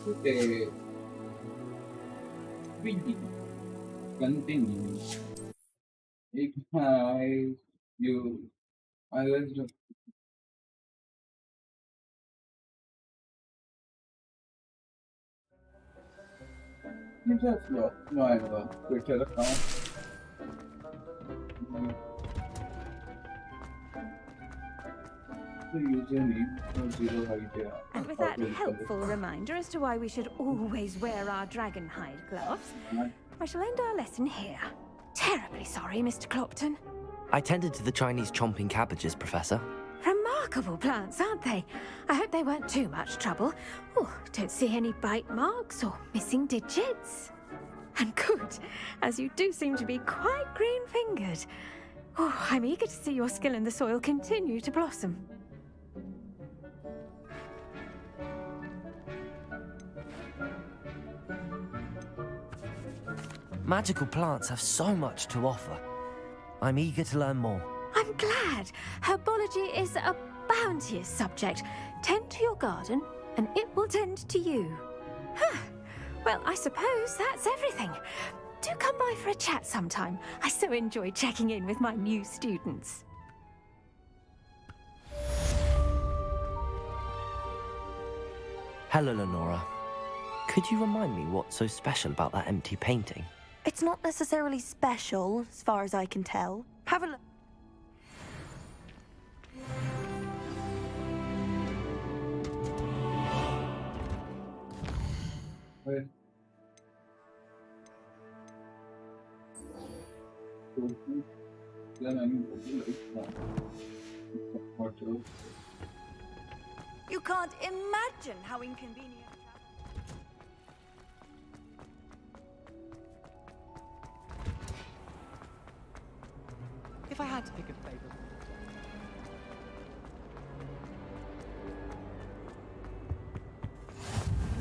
Okay, we continue. If you, I was just lost my Twitter account. The username was zero idea And with how that to install helpful reminder as to why we should always wear our dragon hide gloves, it. I shall end our lesson here. Terribly sorry, Mr. Clopton. I tended to the Chinese chomping cabbages, Professor. Remarkable plants, aren't they? I hope they weren't too much trouble. Oh, don't see any bite marks or missing digits. And good, as you do seem to be quite green-fingered. Oh, I'm eager to see your skill in the soil continue to blossom. Magical plants have so much to offer. I'm eager to learn more. I'm glad. Herbology is a bounteous subject. Tend to your garden, and it will tend to you. Huh. Well, I suppose that's everything. Do come by for a chat sometime. I so enjoy checking in with my new students. Hello, Lenora. Could you remind me what's so special about that empty painting? It's not necessarily special, as far as I can tell. Have a look. Well, so, then I mean, what else? You can't imagine how inconvenient. If I had to pick a favorite.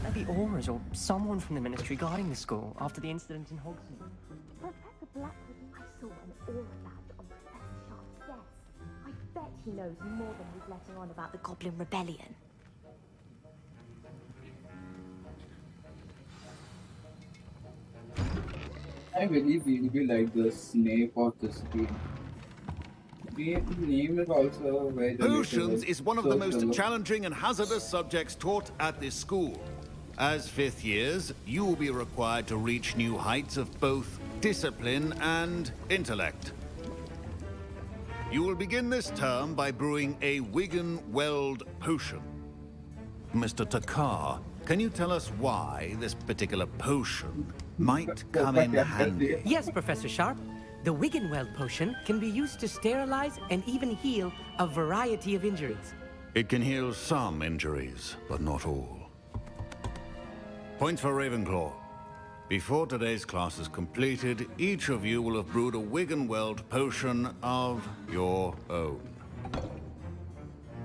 Maybe Aura's or someone from the ministry guarding the school after the incident in Hogsmeade. Professor Blackwood, I saw an aura badge on Professor Sharp's desk. I bet he knows more than he's letting on about the Goblin Rebellion. I believe we'll be like the Snape of this game. The name is also very Potions is one of the most so- challenging and hazardous subjects taught at this school. As fifth years, you will be required to reach new heights of both discipline and intellect. You will begin this term by brewing a Wigan-Weld potion. Mr. Takar, can you tell us why this particular potion might come in handy? Yes, Professor Sharp. The Wiggenweld potion can be used to sterilize and even heal a variety of injuries. It can heal some injuries, but not all. Points for Ravenclaw. Before today's class is completed, each of you will have brewed a Wiggenweld potion of your own.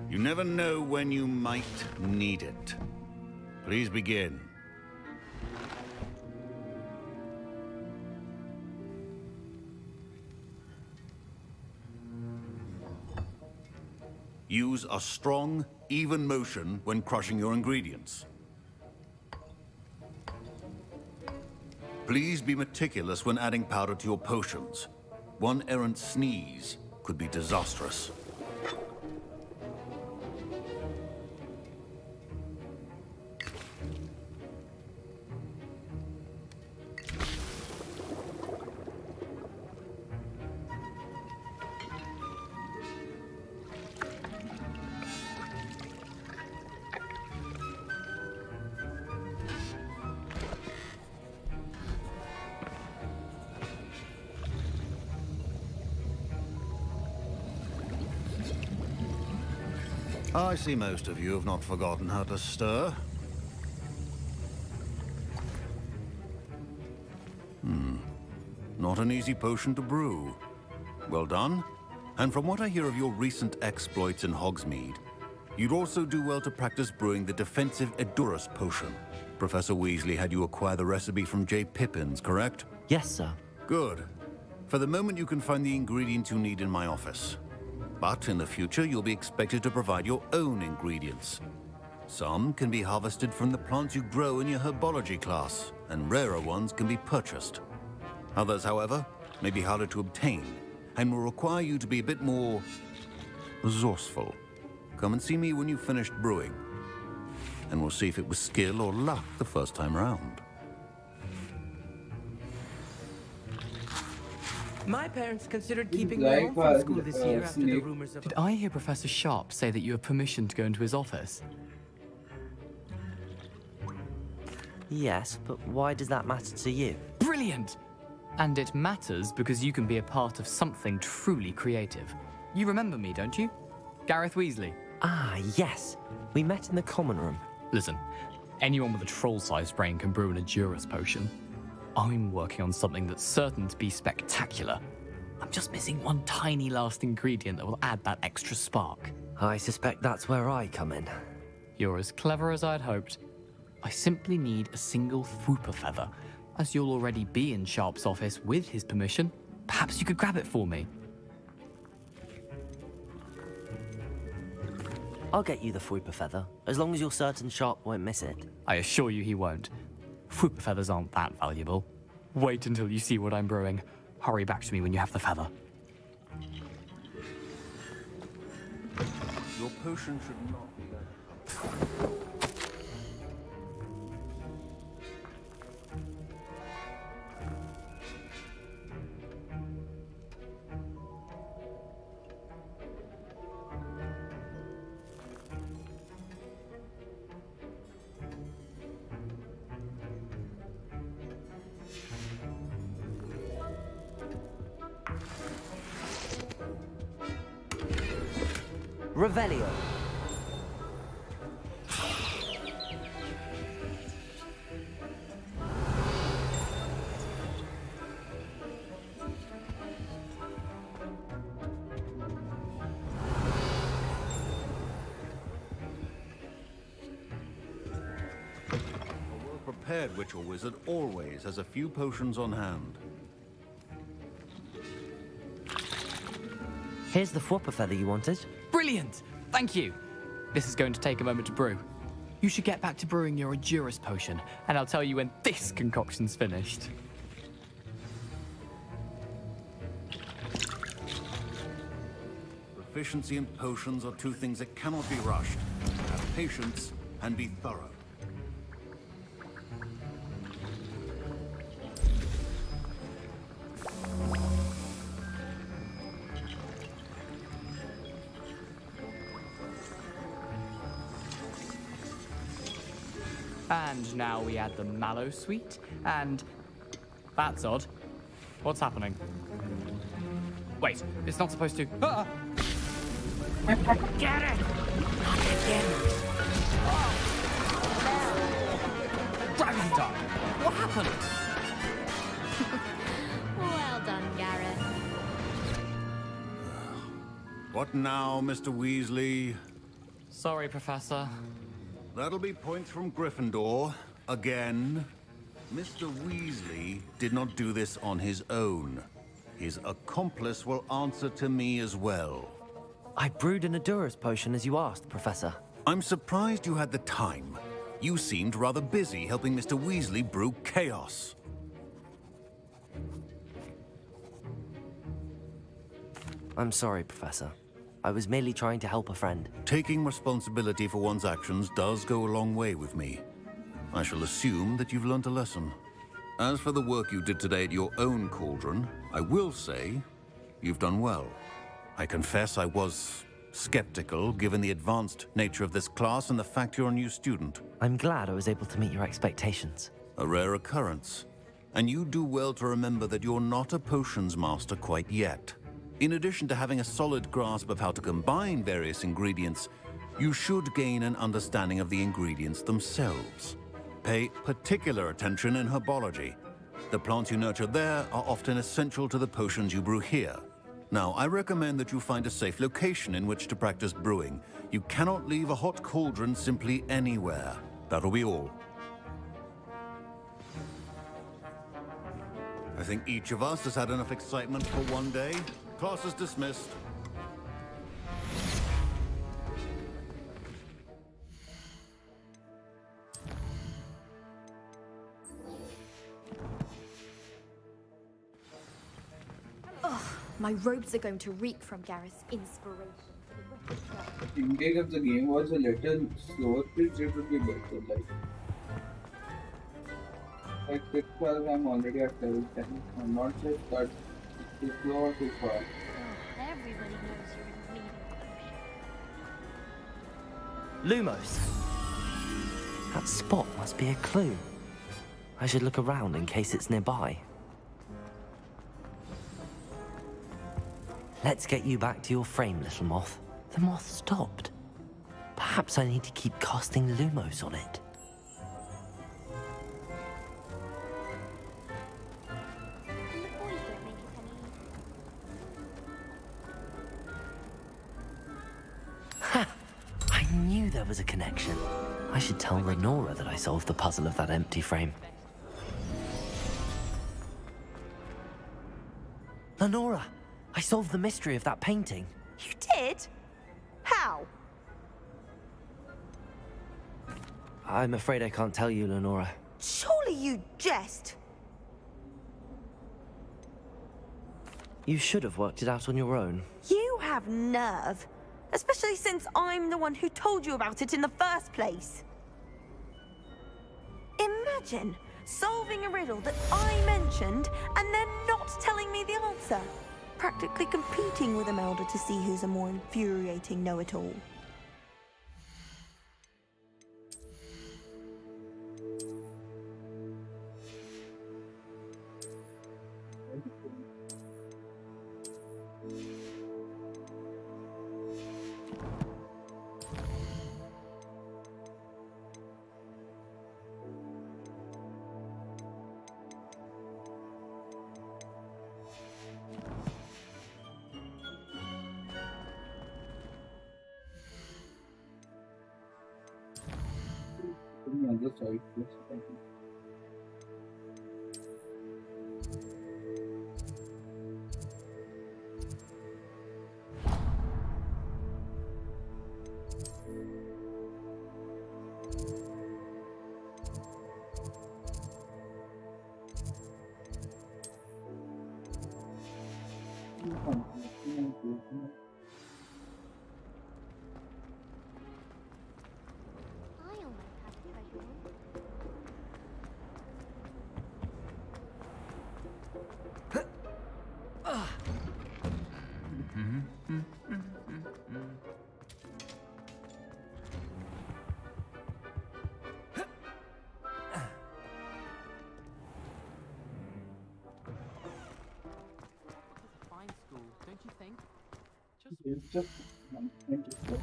You never know when you might need it. Please begin. Use a strong, even motion when crushing your ingredients. Please be meticulous when adding powder to your potions. One errant sneeze could be disastrous. I see most of you have not forgotten how to stir. Not an easy potion to brew. Well done. And from what I hear of your recent exploits in Hogsmeade, you'd also do well to practice brewing the defensive Edurus potion. Professor Weasley had you acquire the recipe from J. Pippin's, correct? Yes, sir. Good. For the moment, you can find the ingredients you need in my office. But in the future, you'll be expected to provide your own ingredients. Some can be harvested from the plants you grow in your herbology class, and rarer ones can be purchased. Others, however, may be harder to obtain, and will require you to be a bit more resourceful. Come and see me when you've finished brewing, and we'll see if it was skill or luck the first time round. My parents considered keeping like me home from school this year after the Snape. rumors of... Did I hear Professor Sharp say that you have permission to go into his office? Yes, but why does that matter to you? Brilliant! And it matters because you can be a part of something truly creative. You remember me, don't you? Gareth Weasley. Ah, yes. We met in the common room. Listen, anyone with a troll-sized brain can brew an Adurus potion. I'm working on something that's certain to be spectacular. I'm just missing one tiny last ingredient that will add that extra spark. I suspect that's where I come in. You're as clever as I'd hoped. I simply need a single Fwooper feather. As you'll already be in Sharp's office with his permission, perhaps you could grab it for me. I'll get you the Fwooper feather, as long as you're certain Sharp won't miss it. I assure you he won't. Fwooper feathers aren't that valuable. Wait until you see what I'm brewing. Hurry back to me when you have the feather. Your potion should not be that. Revelio. A well-prepared witch or wizard always has a few potions on hand. Here's the Fwooper feather you wanted. Brilliant! Thank you! This is going to take a moment to brew. You should get back to brewing your Adurus potion, and I'll tell you when this concoction's finished. Proficiency in potions are two things that cannot be rushed. Have patience and be thorough. And now we add the mallow sweet, and... That's odd. What's happening? Wait, it's not supposed to... Ah! Get it! Not again! Dragon Dog! What happened? Well done, Gareth. What now, Mr. Weasley? Sorry, Professor. That'll be points from Gryffindor. Again. Mr. Weasley did not do this on his own. His accomplice will answer to me as well. I brewed an Adurus potion as you asked, Professor. I'm surprised you had the time. You seemed rather busy helping Mr. Weasley brew chaos. I'm sorry, Professor. I was merely trying to help a friend. Taking responsibility for one's actions does go a long way with me. I shall assume that you've learnt a lesson. As for the work you did today at your own cauldron, I will say you've done well. I confess I was skeptical, given the advanced nature of this class and the fact you're a new student. I'm glad I was able to meet your expectations. A rare occurrence. And you do well to remember that you're not a potions master quite yet. In addition to having a solid grasp of how to combine various ingredients, you should gain an understanding of the ingredients themselves. Pay particular attention in herbology. The plants you nurture there are often essential to the potions you brew here. Now, I recommend that you find a safe location in which to practice brewing. You cannot leave a hot cauldron simply anywhere. That'll be all. I think each of us has had enough excitement for one day. Class is dismissed. Well, My robes are going to reek from Gareth's inspiration for the rest of the In case if the game was a little slower paced, it would be better. Like 6 hours, I'm already at level 10. I'm not sure if that's too slow or too fast. Everybody knows you're in need of a potion. Lumos. That spot must be a clue. I should look around in case it's nearby. Let's get you back to your frame, little moth. The moth stopped. Perhaps I need to keep casting Lumos on it. And the boys don't think it's any... Ha! I knew there was a connection. I should tell Lenora that I solved the puzzle of that empty frame. Lenora, I solved the mystery of that painting. You did? How? I'm afraid I can't tell you, Lenora. Surely you jest. You should have worked it out on your own. You have nerve. Especially since I'm the one who told you about it in the first place. Imagine solving a riddle that I mentioned and then not telling me the answer. Practically competing with Imelda to see who's a more infuriating know-it-all. On the side, yes, thank you. I almost had a treasure hunt. Fine school, don't you think? Just It's just thank you so much.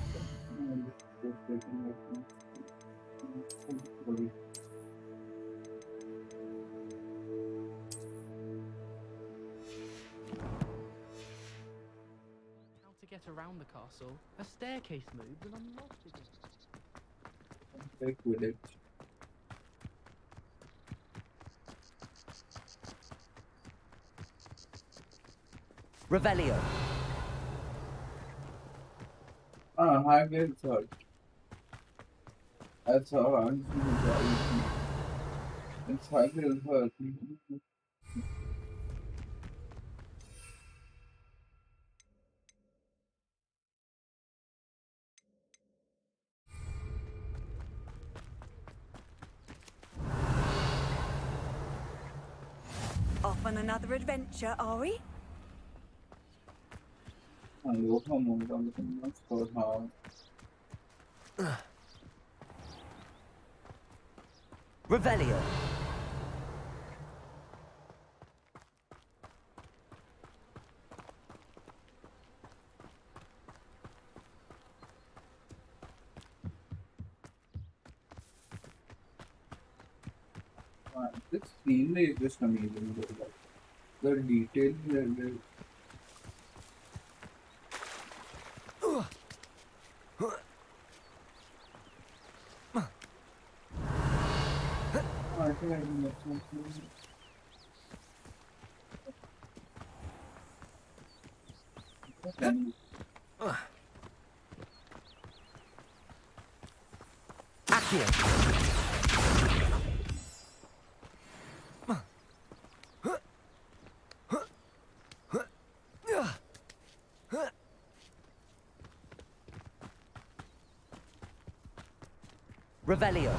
how to get around the castle. A staircase moved and I'm lost again. Very good. It. Revelio. Hagrid's hurt. That's how I'm feeling. It's Hagrid's hurt. Off on another adventure, are we? And what a moment on the thing for how. Revelio. This scene is just amazing. The details and the I think I can make something. Accio. Revelio.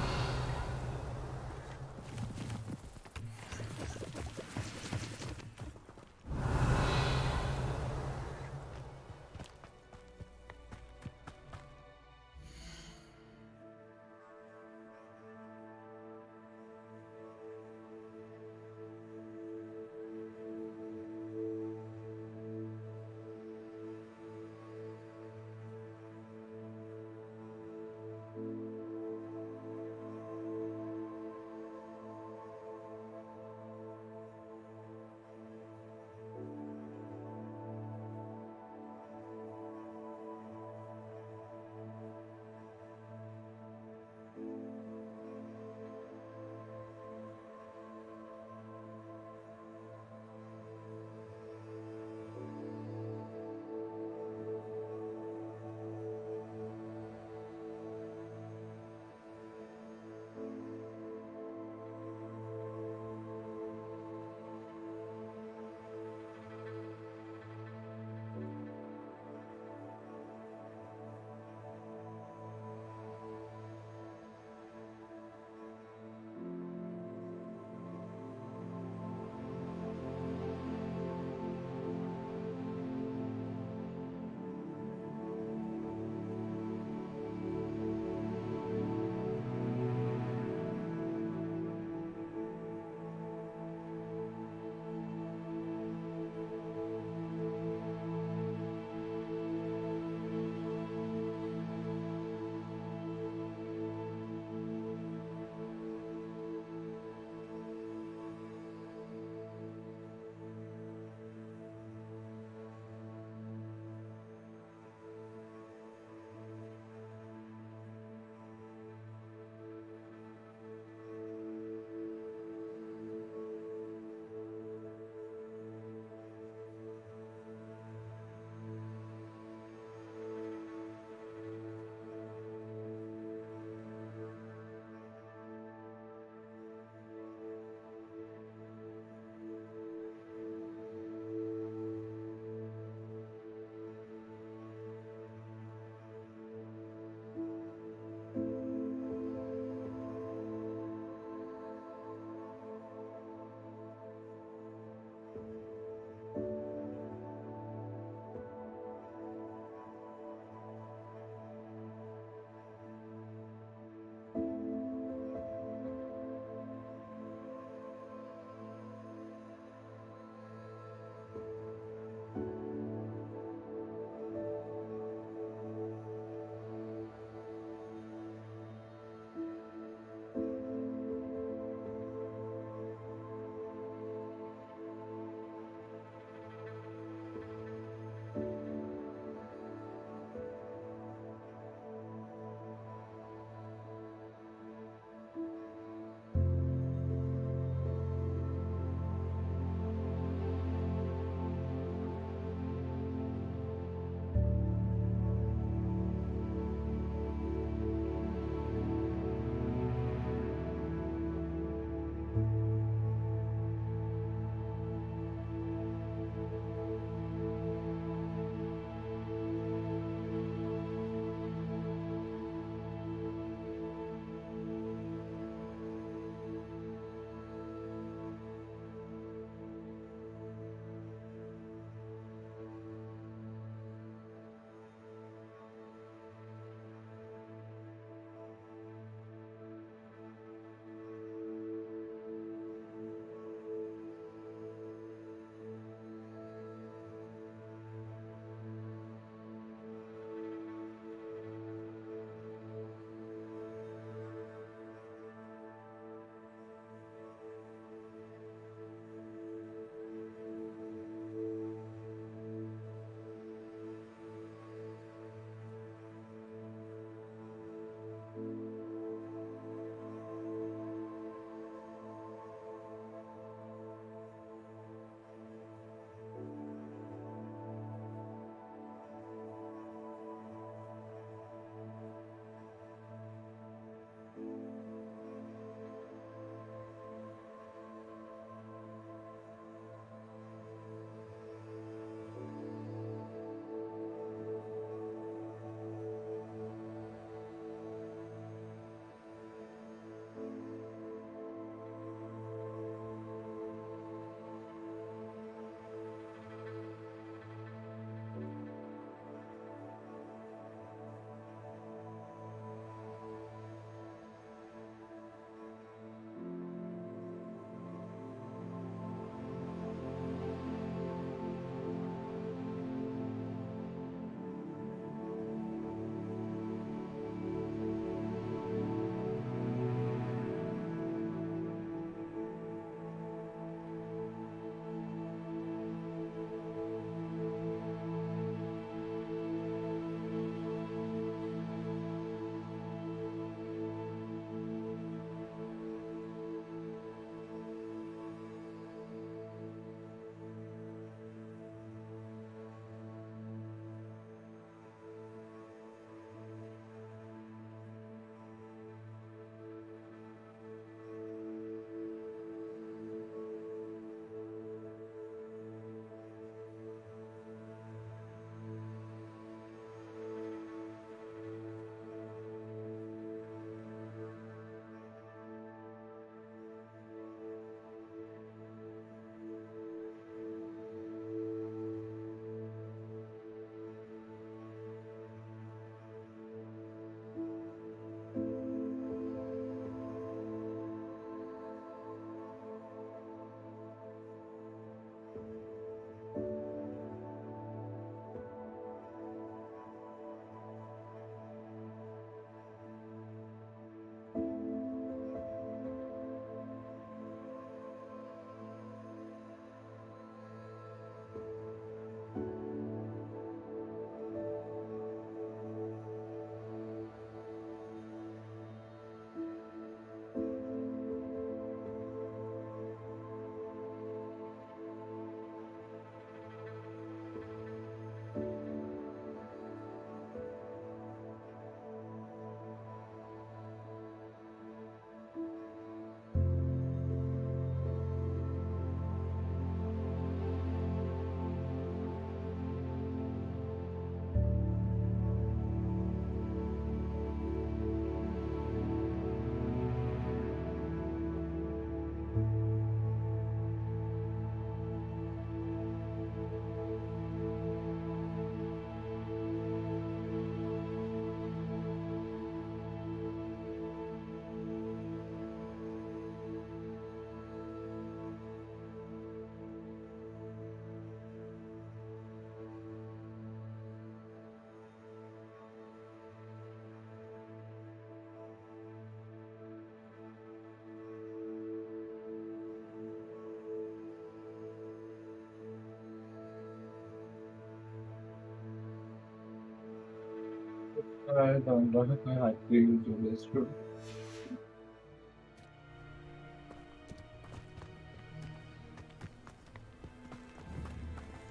I don't know if I had to do this.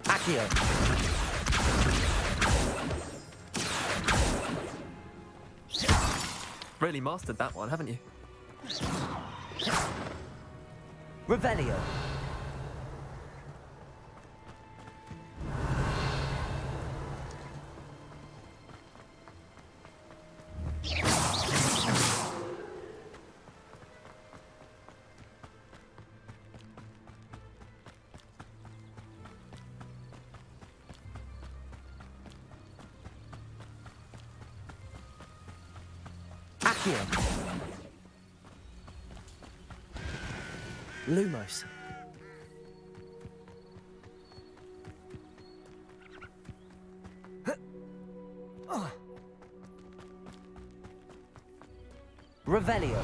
Accio. Really mastered that one, haven't you? Revelio. Accio. Lumos. Revelio.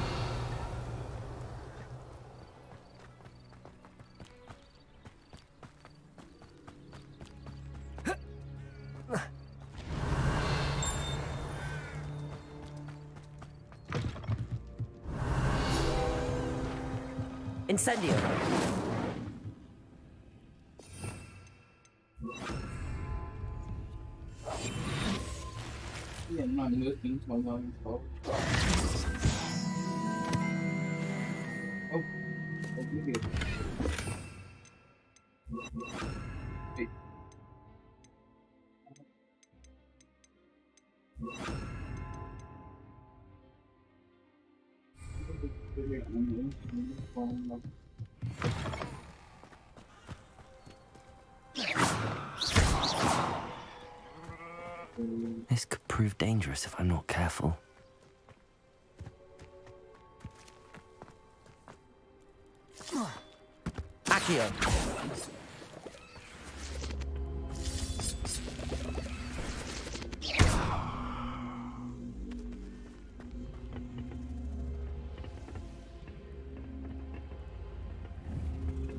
Incendio. Yeah, I'm not listening to my own talk. Oh, okay. Hey. This could prove dangerous if I'm not careful. Accio.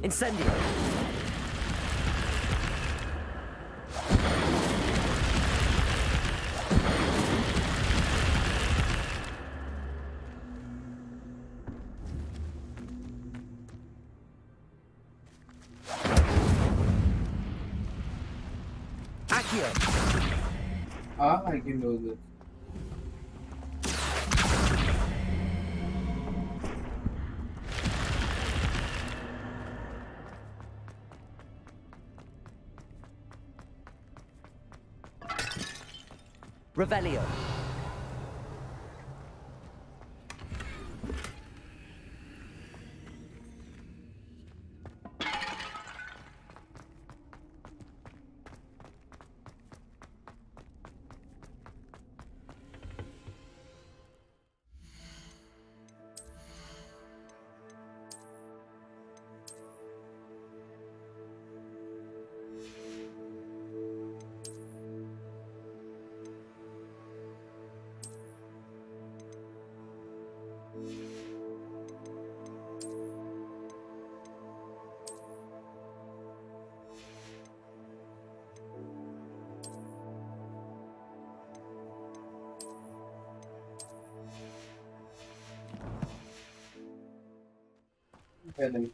Incendio. Accio. Ah, I can do this. Revelio. Okay, let me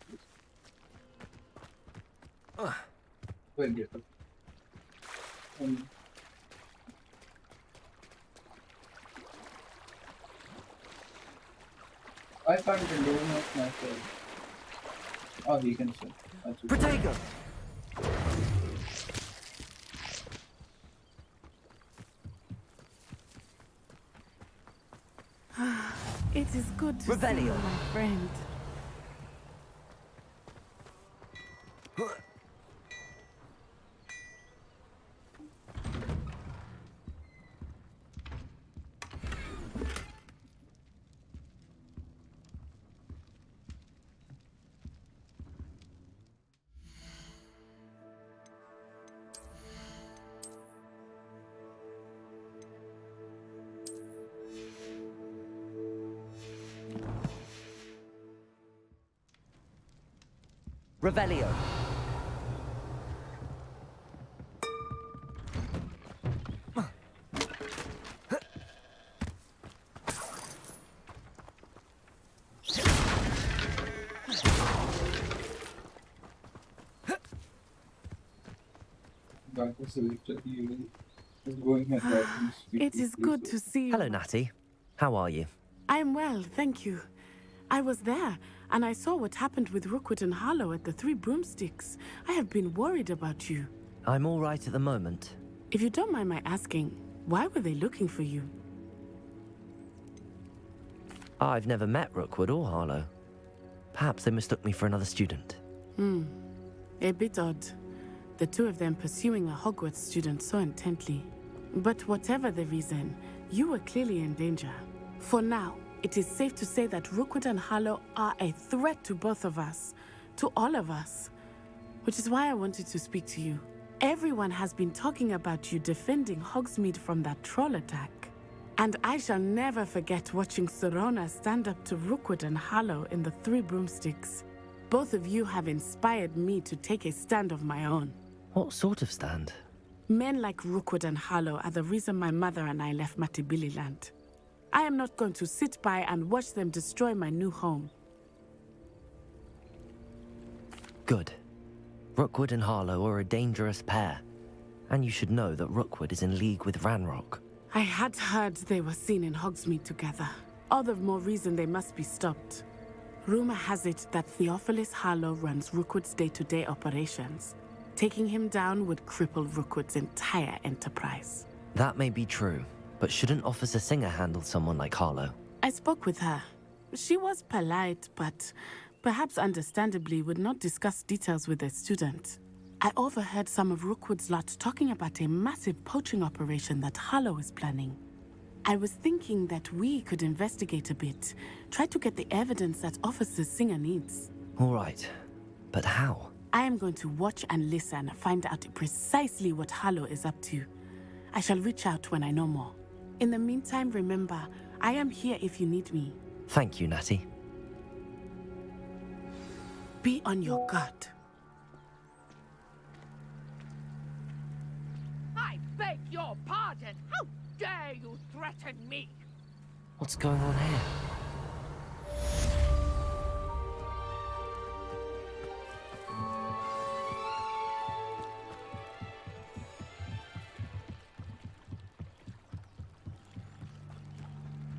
wait, get I can't even do much myself. Oh, he can say. That's okay. Protego. It is good to see you, Revelio. my friend. Revelio. semester, he is going ahead and speak It is good to see you. Hello, Natty. How are you? I am well, thank you. I was there, and I saw what happened with Rookwood and Harlow at the Three Broomsticks. I have been worried about you. I'm all right at the moment. If you don't mind my asking, why were they looking for you? I've never met Rookwood or Harlow. Perhaps they mistook me for another student. A bit odd. The two of them pursuing a Hogwarts student so intently. But whatever the reason, you were clearly in danger. For now, it is safe to say that Rookwood and Harlow are a threat to both of us, to all of us. Which is why I wanted to speak to you. Everyone has been talking about you defending Hogsmeade from that troll attack. And I shall never forget watching Sorona stand up to Rookwood and Harlow in the Three Broomsticks. Both of you have inspired me to take a stand of my own. What sort of stand? Men like Rookwood and Harlow are the reason my mother and I left Matabeleland. I am not going to sit by and watch them destroy my new home. Good. Rookwood and Harlow are a dangerous pair. And you should know that Rookwood is in league with Ranrock. I had heard they were seen in Hogsmeade together. All the more reason they must be stopped. Rumor has it that Theophilus Harlow runs Rookwood's day-to-day operations. Taking him down would cripple Rookwood's entire enterprise. That may be true, but shouldn't Officer Singer handle someone like Harlow? I spoke with her. She was polite, but perhaps understandably would not discuss details with a student. I overheard some of Rookwood's lot talking about a massive poaching operation that Harlow is planning. I was thinking that we could investigate a bit, try to get the evidence that Officer Singer needs. All right, but how? I am going to watch and listen, find out precisely what Harlow is up to. I shall reach out when I know more. In the meantime, remember, I am here if you need me. Thank you, Natty. Be on your guard. I beg your pardon. How dare you threaten me? What's going on here?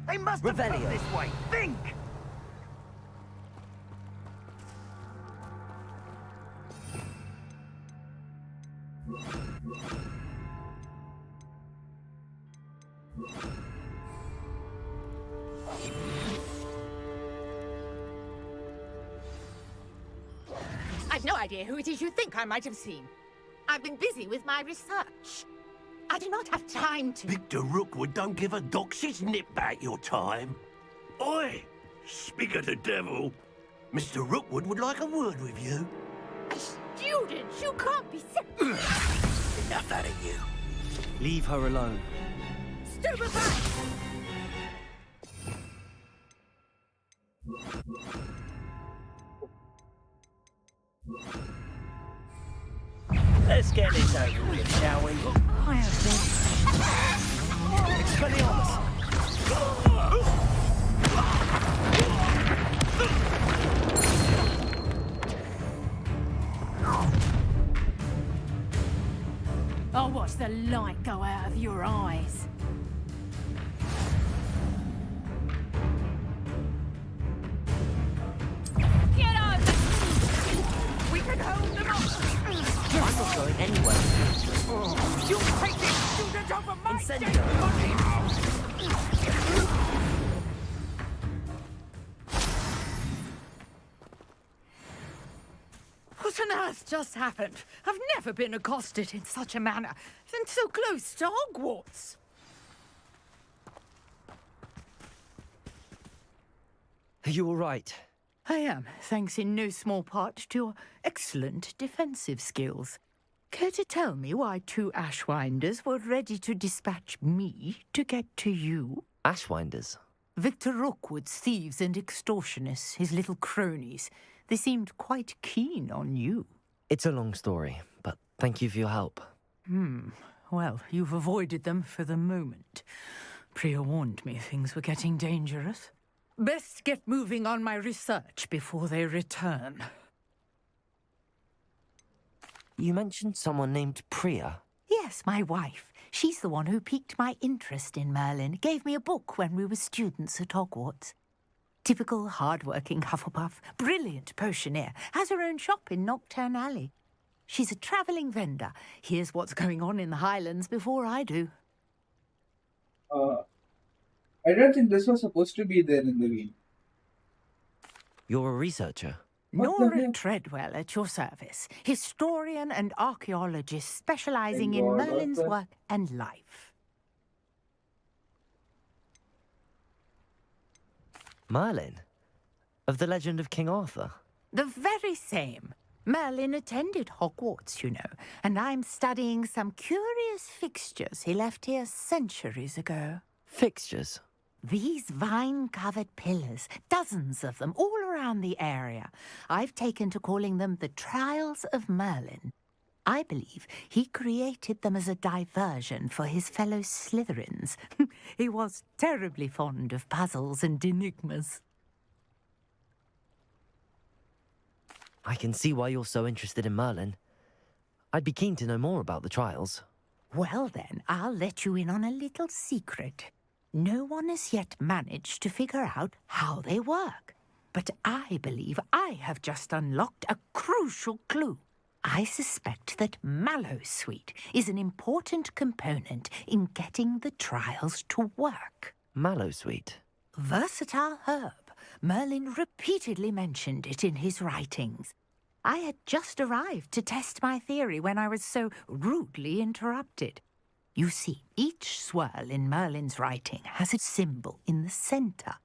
They must have come Revelio. this way. Think! I've no idea who it is you think I might have seen. I've been busy with my research. I do not have time to... Victor Rookwood don't give a doxy's nip back your time. Oi! Speak of the devil. Mr. Rookwood would like a word with you. A student? You can't be Enough out of you. Leave her alone. Stupefy! Let's get this over with, shall we? I have been... Expelliarmus! I'll watch the light go out of your eyes. Get over! We can hold them off! I'm not going anywhere. You take this student over my Incendio. dead body! What on earth just happened? I've never been accosted in such a manner, and so close to Hogwarts. Are you all right? I am, thanks in no small part to your excellent defensive skills. Care to tell me why two Ashwinders were ready to dispatch me to get to you? Ashwinders? Victor Rookwood's thieves and extortionists, his little cronies. They seemed quite keen on you. It's a long story, but thank you for your help. Well, you've avoided them for the moment. Priya warned me things were getting dangerous. Best get moving on my research before they return. You mentioned someone named Priya. Yes, my wife. She's the one who piqued my interest in Merlin. Gave me a book when we were students at Hogwarts. Typical hard-working Hufflepuff, brilliant potioneer, has her own shop in Nocturne Alley. She's a travelling vendor. Hears what's going on in the Highlands before I do. I don't think this was supposed to be there in the game. You're a researcher? What the Nora hell? Treadwell at your service, historian and archaeologist specialising Thank in God, Merlin's Arthur. work and life. Merlin? Of the legend of King Arthur? The very same. Merlin attended Hogwarts, you know, and I'm studying some curious fixtures he left here centuries ago. Fixtures? These vine-covered pillars, dozens of them, all around the area. I've taken to calling them the Trials of Merlin. I believe he created them as a diversion for his fellow Slytherins. He was terribly fond of puzzles and enigmas. I can see why you're so interested in Merlin. I'd be keen to know more about the trials. Well then, I'll let you in on a little secret. No one has yet managed to figure out how they work. But I believe I have just unlocked a crucial clue. I suspect that Mallowsweet is an important component in getting the trials to work. Mallowsweet? Versatile herb. Merlin repeatedly mentioned it in his writings. I had just arrived to test my theory when I was so rudely interrupted. You see, each swirl in Merlin's writing has a symbol in the centre.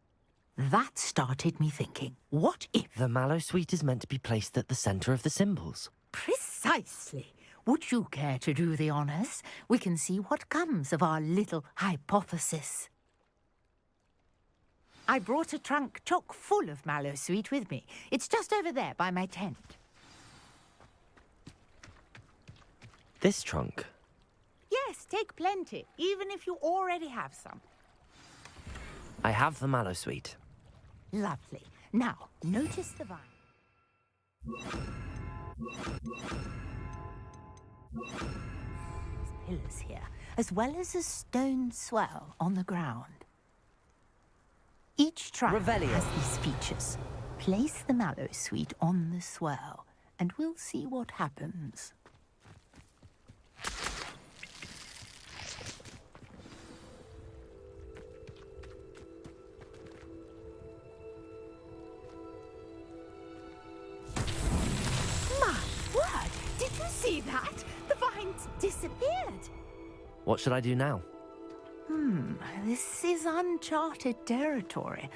That started me thinking, what if... The Mallowsweet is meant to be placed at the centre of the symbols. Precisely. Would you care to do the honours? We can see what comes of our little hypothesis. I brought a trunk chock full of Mallowsweet with me. It's just over there by my tent. This trunk? Yes, take plenty, even if you already have some. I have the Mallowsweet. Lovely. Now, notice the vine. Pillars here, as well as a stone swell on the ground. Each trunk has these features. Place the Mallowsweet on the swell, and we'll see what happens. My word! Did you see that? The vines disappeared. What should I do now? This is uncharted territory.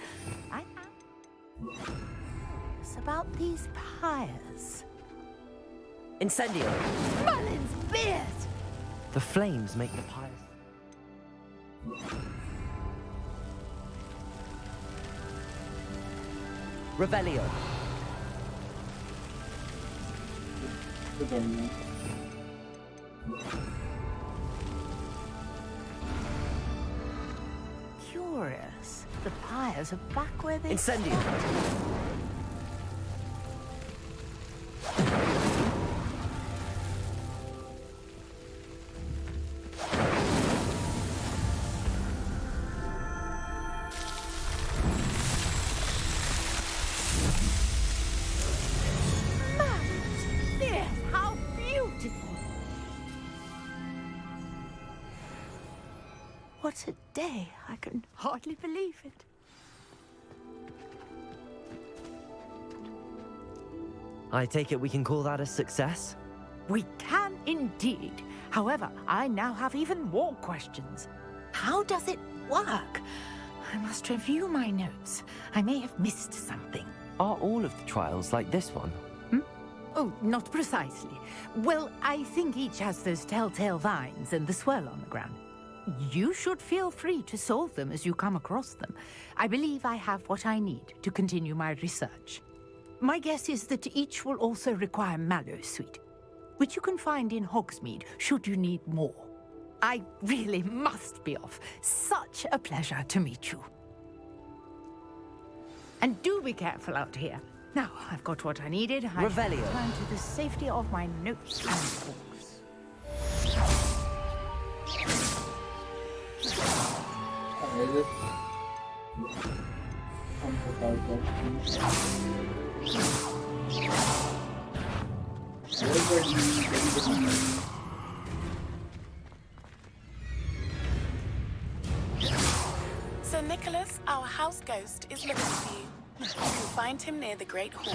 I am curious about these pyres. Incendio! Merlin's beard! The flames make the pyres... Revelio! Good on you. Curious. The pyres are back where they... Incendio! Yes, how beautiful! What a day. I can hardly believe it. I take it we can call that a success? We can indeed. However, I now have even more questions. How does it work? I must review my notes. I may have missed something. Are all of the trials like this one? Oh, not precisely. Well, I think each has those telltale vines and the swirl on the ground. You should feel free to solve them as you come across them. I believe I have what I need to continue my research. My guess is that each will also require Mallowsweet, which you can find in Hogsmeade should you need more. I really must be off. Such a pleasure to meet you. And do be careful out here. Now, I've got what I needed. I Revelio. turn to the safety of my notes and books. Sir Nicholas, our house ghost, is looking for you. You can find him near the Great Hall.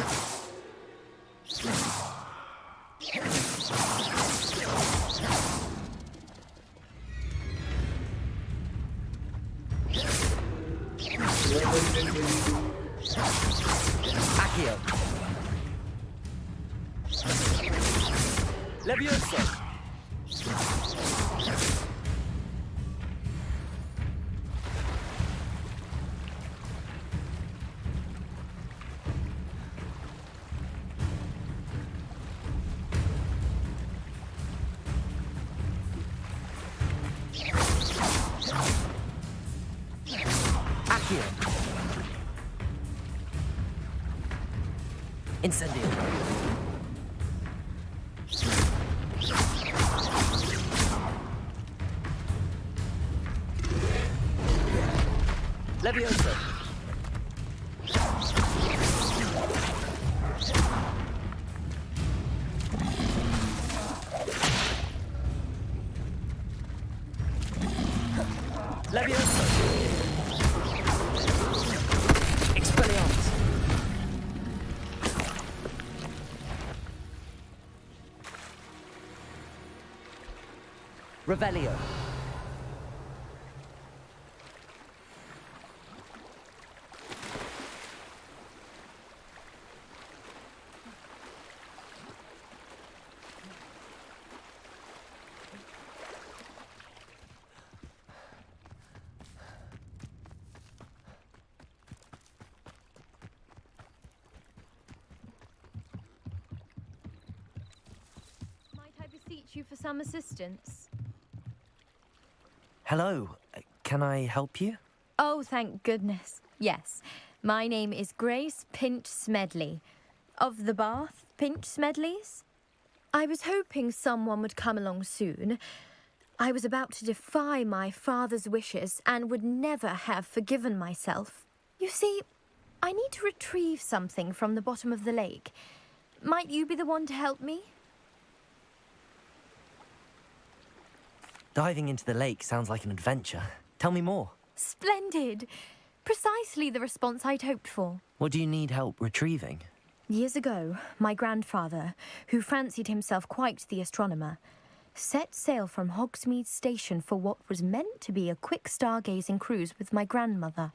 Accio. Levioso. Accio. Incendio. Levioso. Levioso. Expelliarmus. Revelio. Might I beseech you for some assistance? Hello. Can I help you? Oh, thank goodness. Yes. My name is Grace Pinch Smedley. Of the Bath Pinch Smedleys? I was hoping someone would come along soon. I was about to defy my father's wishes and would never have forgiven myself. You see, I need to retrieve something from the bottom of the lake. Might you be the one to help me? Diving into the lake sounds like an adventure. Tell me more. Splendid! Precisely the response I'd hoped for. What do you need help retrieving? Years ago, my grandfather, who fancied himself quite the astronomer, set sail from Hogsmeade Station for what was meant to be a quick stargazing cruise with my grandmother.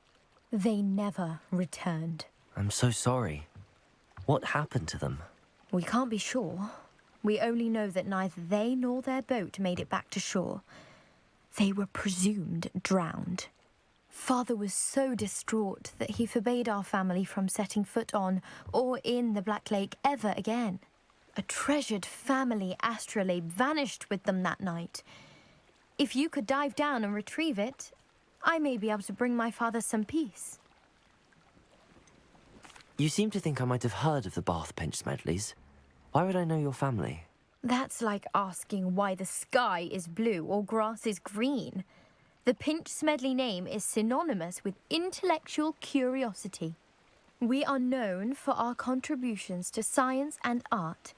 They never returned. I'm so sorry. What happened to them? We can't be sure. We only know that neither they nor their boat made it back to shore. They were presumed drowned. Father was so distraught that he forbade our family from setting foot on or in the Black Lake ever again. A treasured family astrolabe vanished with them that night. If you could dive down and retrieve it, I may be able to bring my father some peace. You seem to think I might have heard of the Bath Pinch Smedleys. Why would I know your family? That's like asking why the sky is blue or grass is green. The Pinch Smedley name is synonymous with intellectual curiosity. We are known for our contributions to science and art.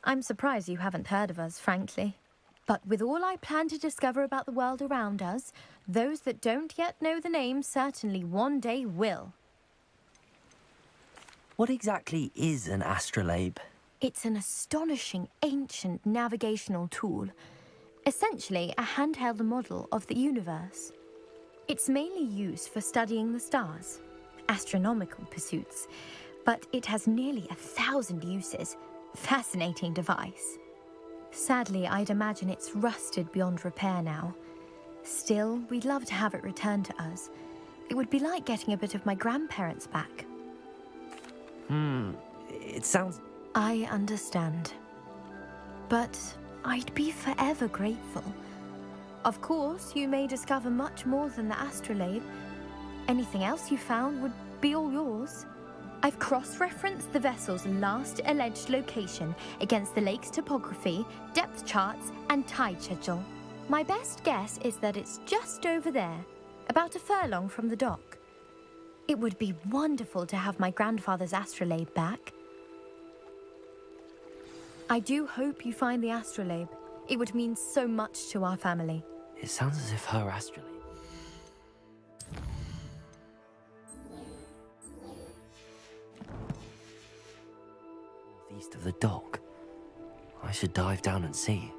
I'm surprised you haven't heard of us, frankly. But with all I plan to discover about the world around us, those that don't yet know the name certainly one day will. What exactly is an astrolabe? It's an astonishing ancient navigational tool. Essentially a handheld model of the universe. It's mainly used for studying the stars, astronomical pursuits, but it has nearly 1,000 uses. Fascinating device. Sadly, I'd imagine it's rusted beyond repair now. Still, we'd love to have it returned to us. It would be like getting a bit of my grandparents back. It sounds... I understand. But I'd be forever grateful. Of course, you may discover much more than the astrolabe. Anything else you found would be all yours. I've cross-referenced the vessel's last alleged location against the lake's topography, depth charts, and tide schedule. My best guess is that it's just over there. about a furlong from the dock. It would be wonderful to have my grandfather's astrolabe back. I do hope you find the astrolabe. It would mean so much to our family. It sounds as if her astrolabe... East of the dock. I should dive down and see.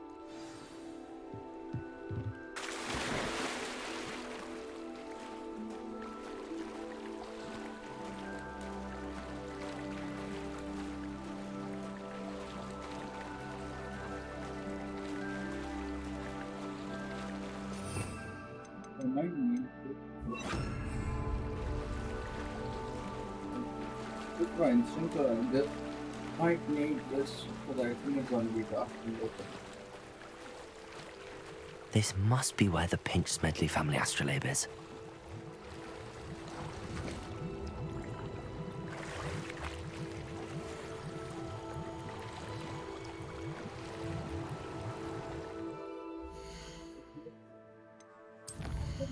I might need to. For instance, this might need this because I think it's going to be dark and open. This must be where the Pinch Smedley family astrolabe is.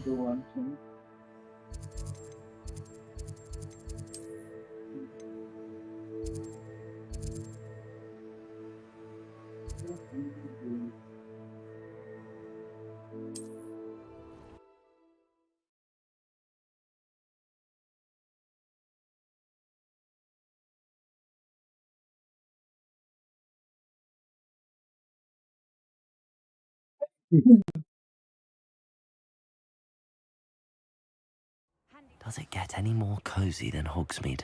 Do one thing. Does it get any more cozy than Hogsmeade?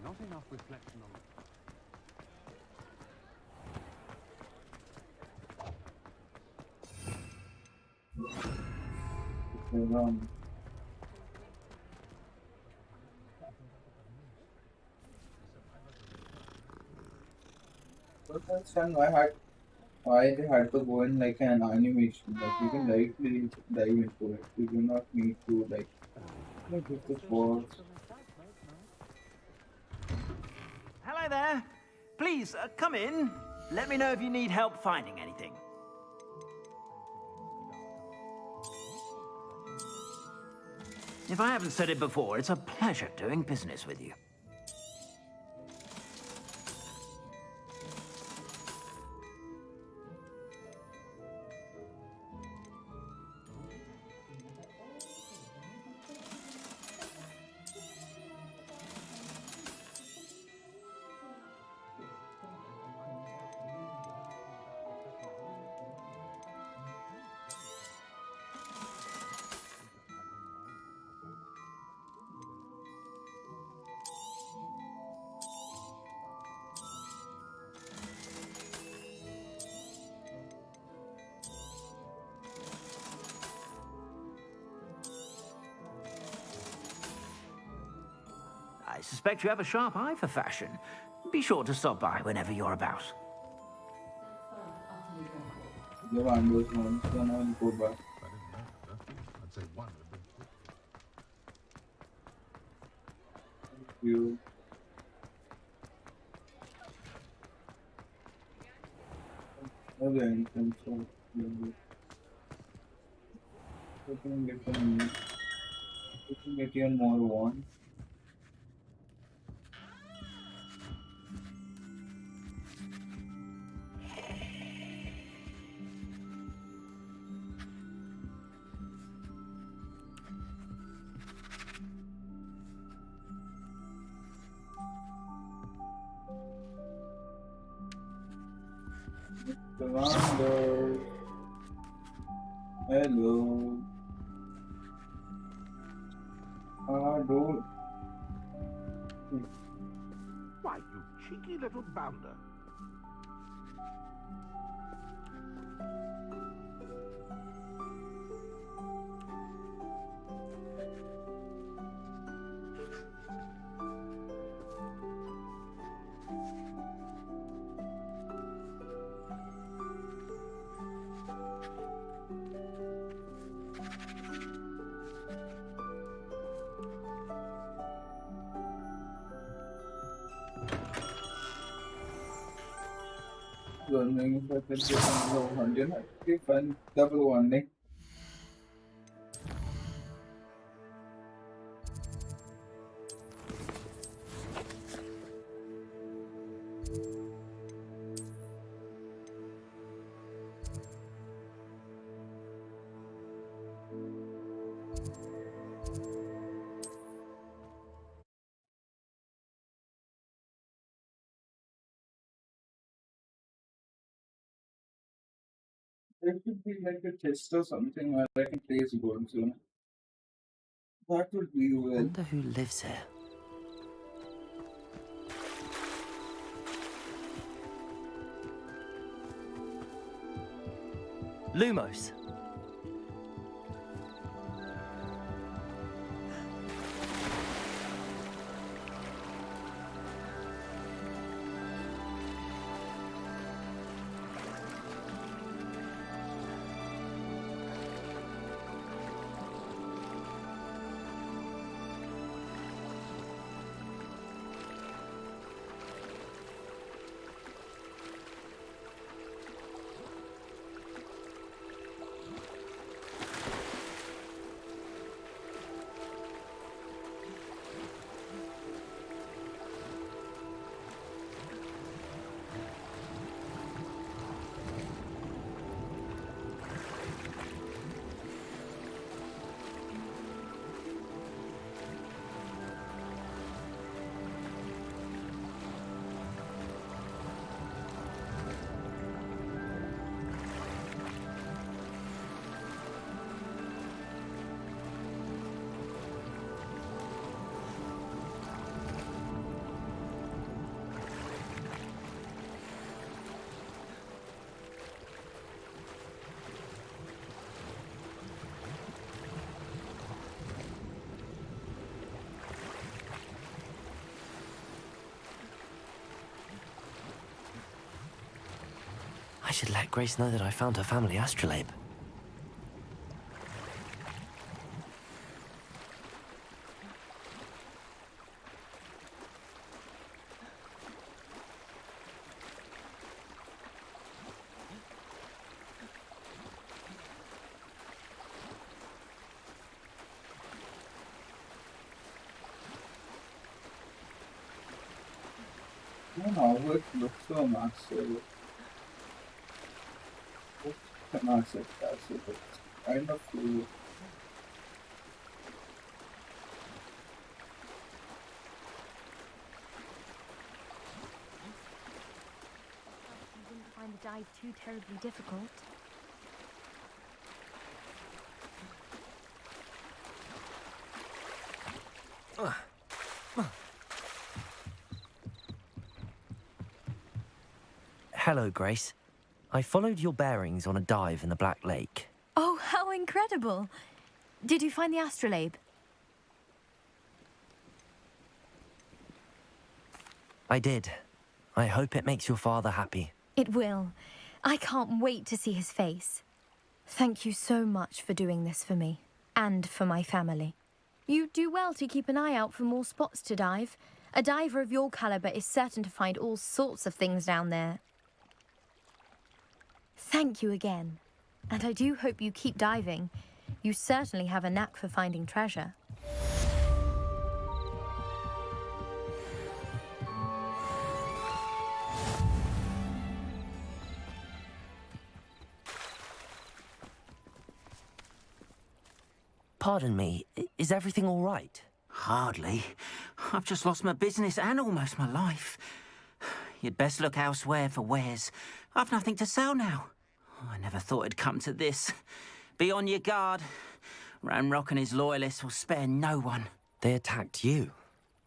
Not enough reflection on But that's why they had to go in like an animation. Like you can directly dive into it. You do not need to like hit the pause. Hello there. Please, come in. Let me know if you need help finding anything. If I haven't said it before, it's a pleasure doing business with you. I suspect you have a sharp eye for fashion. Be sure to stop by whenever you're about. The one goes on, then I'll go back. I'd say one. You. Okay, entrance of you can get them. You can get even more one. Commander. Hello. Dude. Why, you cheeky little bounder. wondering if I could get another one. You know, it'd be fun. Double one, eh? There should be like a test or something where I can place goals, you know. That would be well. Wonder who lives here. Lumos. I should let Grace know that I found her family astrolabe. I don't know, it looks so massive. It's a massive castle, but it's kind of cool. You wouldn't find the dive too terribly difficult. Hello, Grace. I followed your bearings on a dive in the Black Lake. Oh, how incredible! Did you find the astrolabe? I did. I hope it makes your father happy. It will. I can't wait to see his face. Thank you so much for doing this for me, and for my family. You do well to keep an eye out for more spots to dive. A diver of your caliber is certain to find all sorts of things down there. Thank you again. And I do hope you keep diving. You certainly have a knack for finding treasure. Pardon me, is everything all right? Hardly. I've just lost my business and almost my life. You'd best look elsewhere for wares. I've nothing to sell now. I never thought it'd come to this. Be on your guard. Ranrock and his loyalists will spare no one. They attacked you?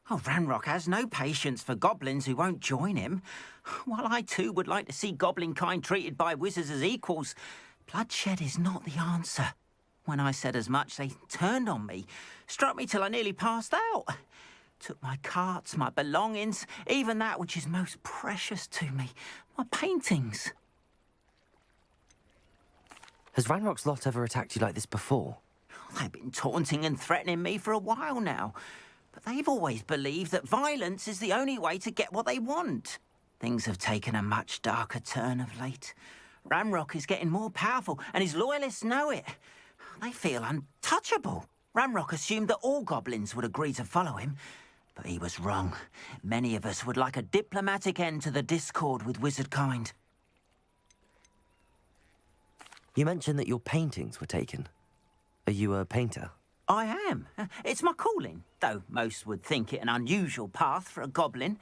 Oh, Ranrock has no patience for goblins who won't join him. While I too would like to see goblin kind treated by wizards as equals, bloodshed is not the answer. When I said as much, they turned on me, struck me till I nearly passed out. Took my carts, my belongings, even that which is most precious to me, my paintings. Has Ranrock's lot ever attacked you like this before? They've been taunting and threatening me for a while now, but they've always believed that violence is the only way to get what they want. Things have taken a much darker turn of late. Ramrock is getting more powerful, and his loyalists know it. They feel untouchable. Ramrock assumed that all goblins would agree to follow him, but he was wrong. Many of us would like a diplomatic end to the discord with wizard kind. You mentioned that your paintings were taken. Are you a painter? I am. It's my calling, though most would think it an unusual path for a goblin.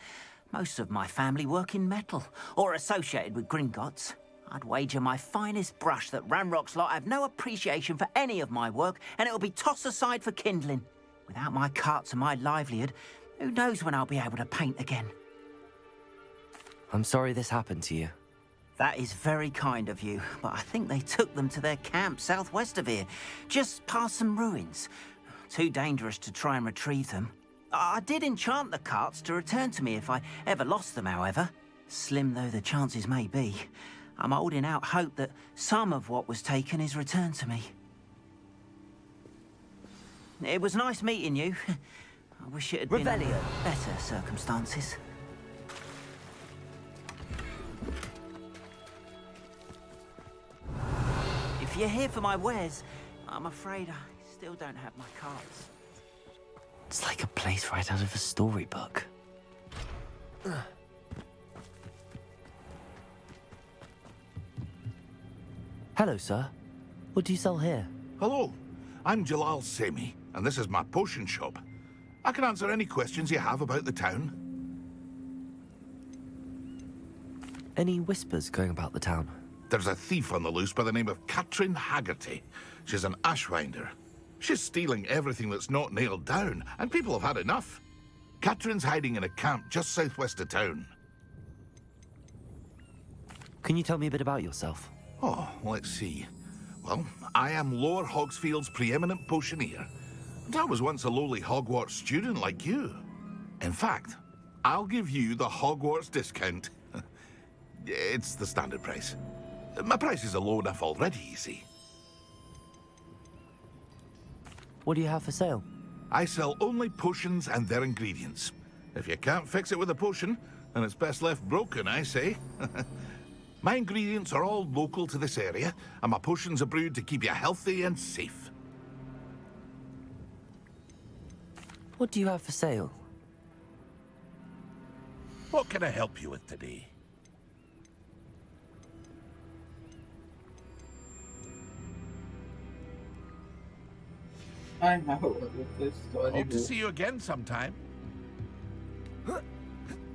Most of my family work in metal, or associated with Gringotts. I'd wager my finest brush that Ramrock's lot have no appreciation for any of my work, and it'll be tossed aside for kindling. Without my carts and my livelihood, who knows when I'll be able to paint again? I'm sorry this happened to you. That is very kind of you, but I think they took them to their camp southwest of here, just past some ruins. Too dangerous to try and retrieve them. I did enchant the carts to return to me if I ever lost them, however. Slim though the chances may be, I'm holding out hope that some of what was taken is returned to me. It was nice meeting you. I wish it had been under better circumstances. If you're here for my wares, I'm afraid I still don't have my carts. It's like a place right out of a storybook. Hello, sir. What do you sell here? Hello, I'm Jalal Semi, and this is my potion shop. I can answer any questions you have about the town. Any whispers going about the town? There's a thief on the loose by the name of Katrin Haggerty. She's an ashwinder. She's stealing everything that's not nailed down, and people have had enough. Katrin's hiding in a camp just southwest of town. Can you tell me a bit about yourself? Oh, let's see. Well, I am Lower Hogsfield's preeminent potioneer. And I was once a lowly Hogwarts student like you. In fact, I'll give you the Hogwarts discount. It's the standard price. My prices are low enough already, you see. What do you have for sale? I sell only potions and their ingredients. If you can't fix it with a potion, then it's best left broken, I say. My ingredients are all local to this area, and my potions are brewed to keep you healthy and safe. What do you have for sale? What can I help you with today? I have with this story. Hope to see you again sometime.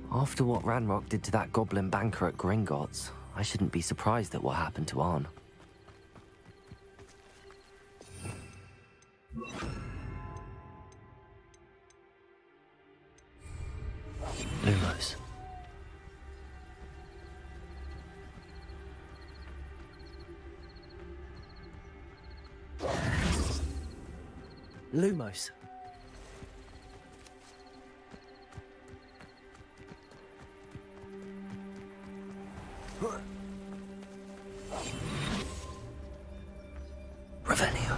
After what Ranrock did to that goblin banker at Gringotts, I shouldn't be surprised at what happened to Arn. Lumos. Lumos. Revelio.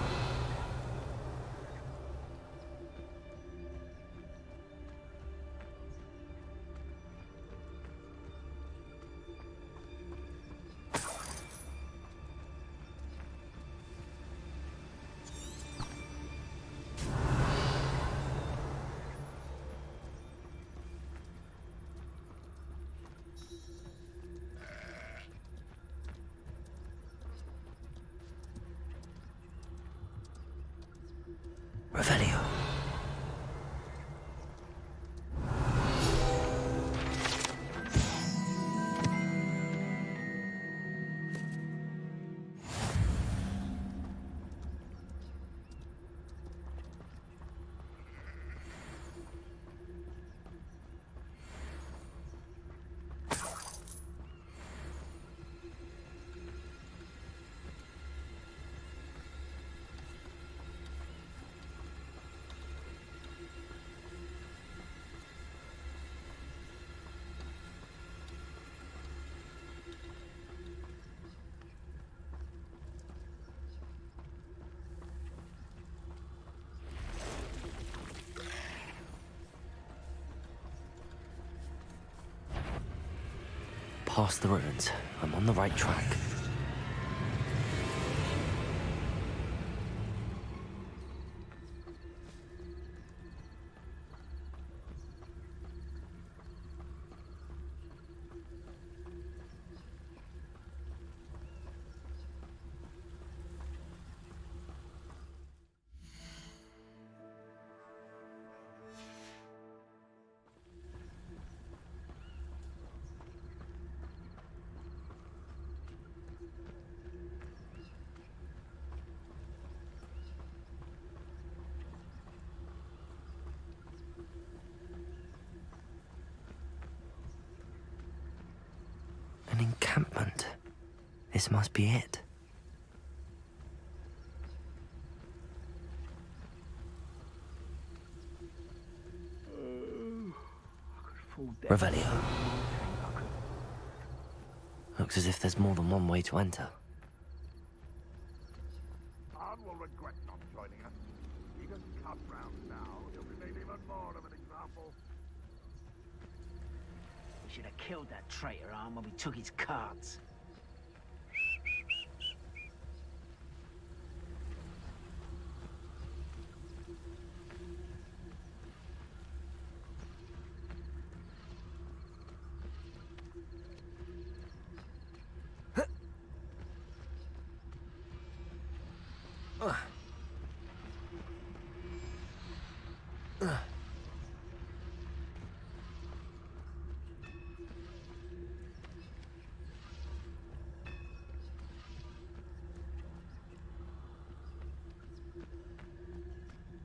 Revelio. past the ruins. I'm on the right track. An encampment. This must be it. Revelio. Looks as if there's more than one way to enter. Arn will regret not joining us. He doesn't come round now. He'll be made even more of an example. We should have killed that traitor, Arn, when we took his cards.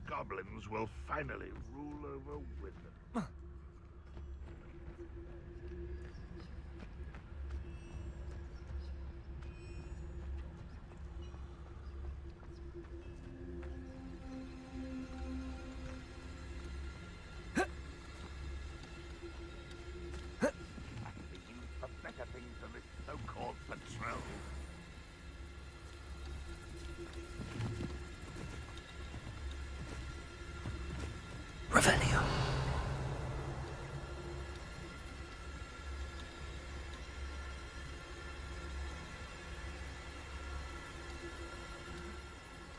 Goblins will finally rule over wisdom. For better things than this so-called patrol. Revelio.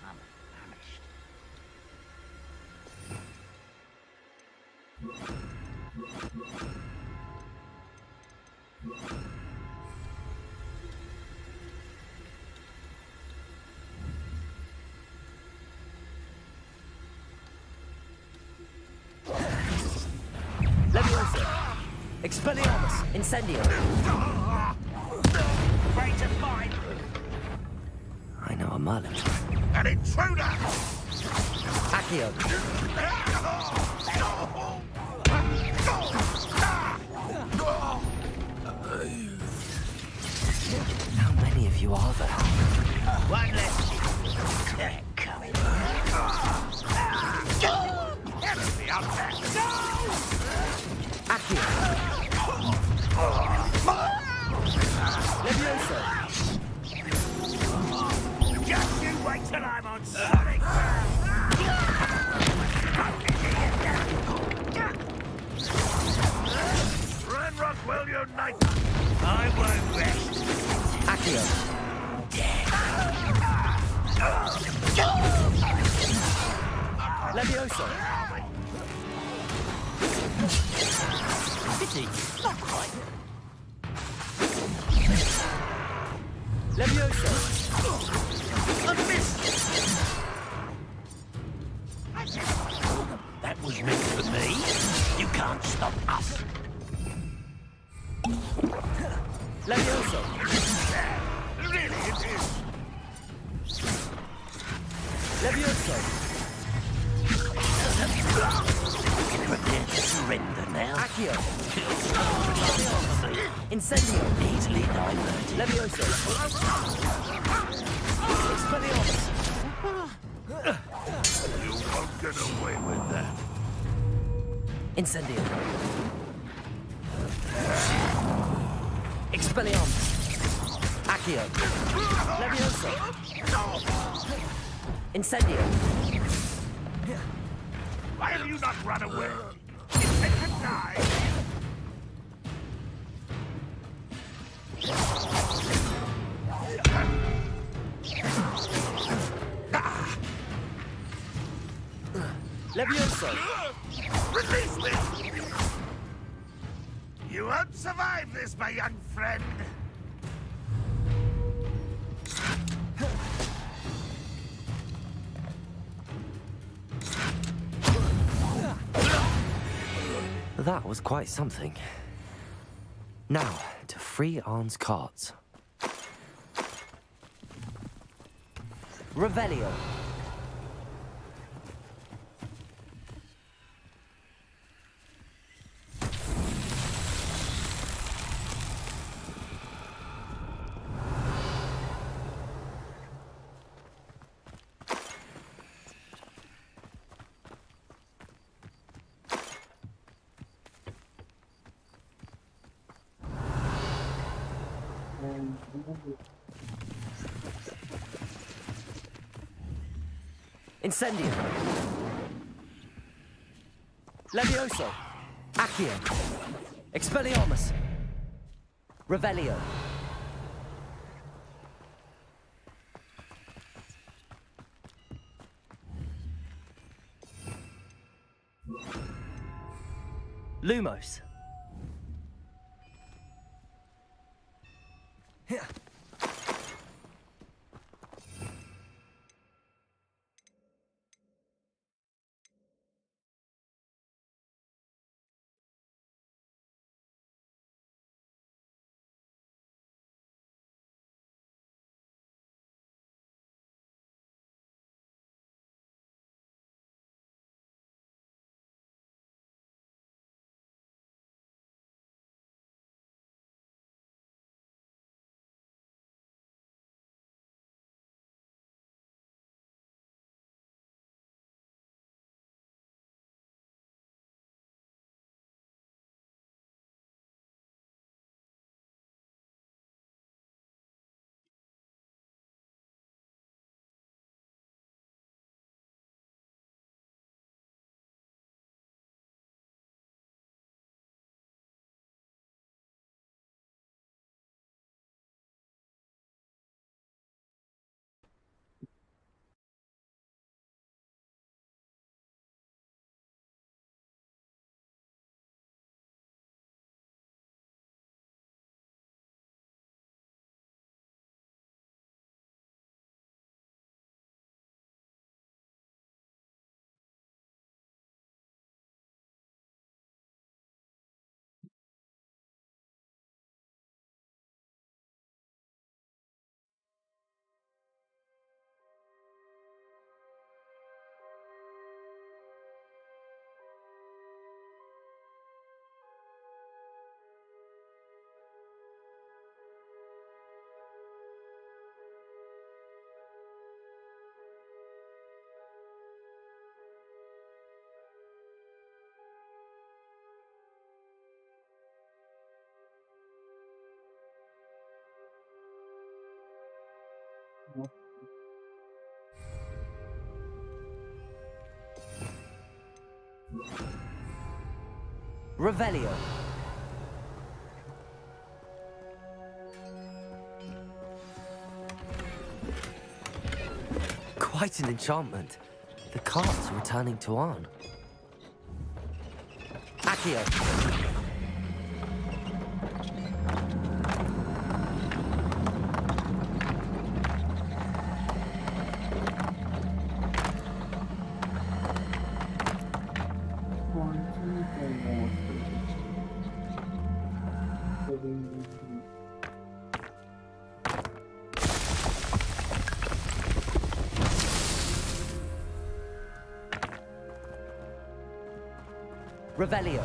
I'm famished. Leviosa. Expelliarmus. Incendio. Fate of mine! I know a Merlin. An intruder! Accio. How many of you are there? One less. They're coming. Enemy out there! Accio. Leviosa. Just you wait till I'm on solid ground! Run, Rockwell, unite! I won't rest! Accio. Leviosa. Pity. Not quite. Leviosa. A miss! That was meant for me. You can't stop us. Leviosa. Really, it is. Leviosa. Prepare to surrender now. Accio. Incendio. Easily diverted. Leviosa. Expelliarmus. You won't get away with that. Incendio. Expelliarmus. Accio. Leviosa. Incendio. Why have you not run away? It's meant to die. Levioso! Release me! You won't survive this, my young friend. That was quite something. Now, to free Arn's carts. Revelio. Incendio. Levioso. Accio. Expelliarmus. Revelio. Lumos. Revelio. Quite an enchantment. The carts are returning to Arn. Accio. Revelio.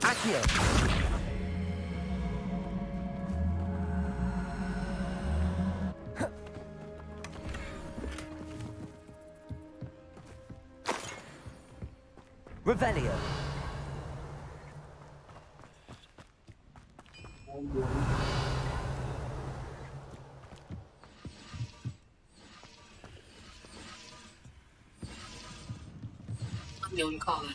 Accio. Revelio. Unknown caller.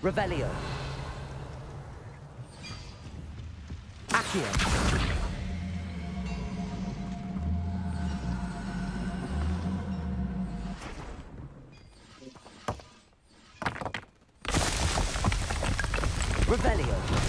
Revelio. Accio. Revelio.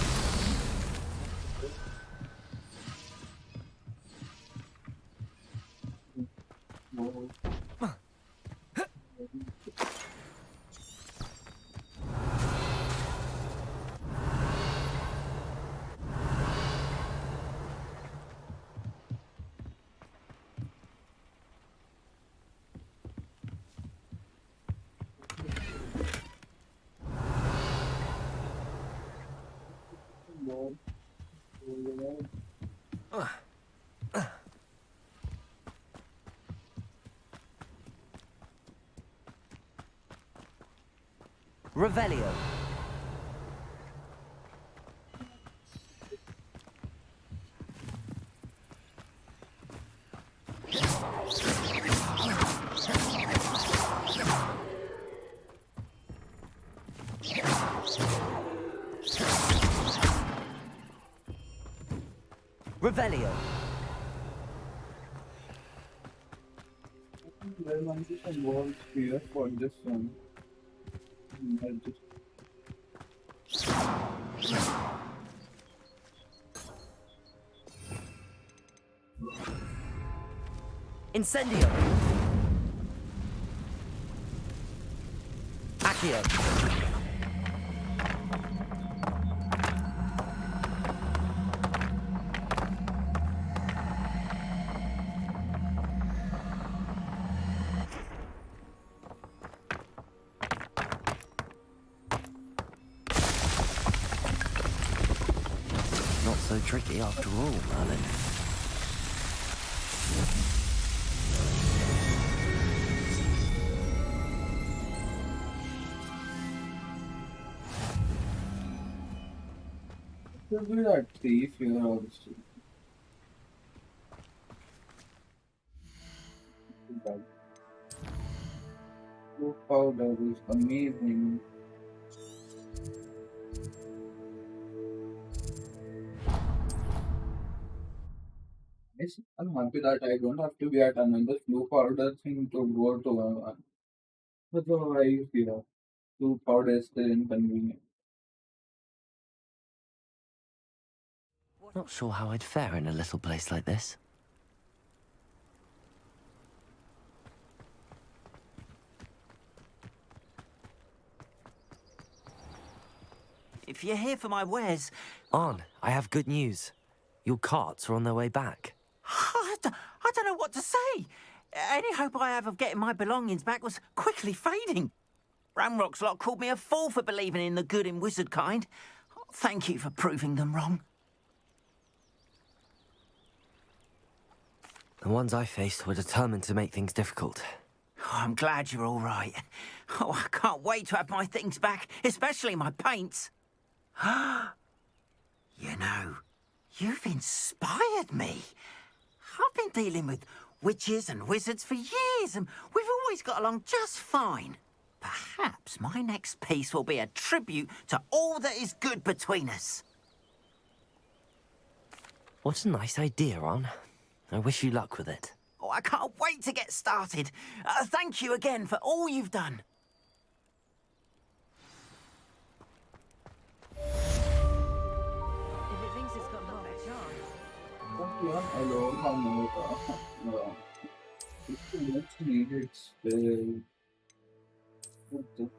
Revelio. Revelio. There might be some walls here for this one. I'll just Incendio. Accio. Not so tricky after all, Merlin. should be that thief here also. That blue powder is amazing. Yes, I'm happy that I don't have to be at another blue powder thing to go to one. Otherwise, yeah, blue powder is still inconvenient. Not sure how I'd fare in a little place like this. If you're here for my wares... Arn, I have good news. Your carts are on their way back. I don't know what to say. Any hope I have of getting my belongings back was quickly fading. Ramrock's lot called me a fool for believing in the good in wizard kind. Thank you for proving them wrong. The ones I faced were determined to make things difficult. Oh, I'm glad you're all right. Oh, I can't wait to have my things back, especially my paints. You know, you've inspired me. I've been dealing with witches and wizards for years, and we've always got along just fine. Perhaps my next piece will be a tribute to all that is good between us. What a nice idea, Arn. I wish you luck with it. Oh, I can't wait to get started. Thank you again for all you've done. If it thinks it's got no chance. I don't know. It's too much needed spell. What the?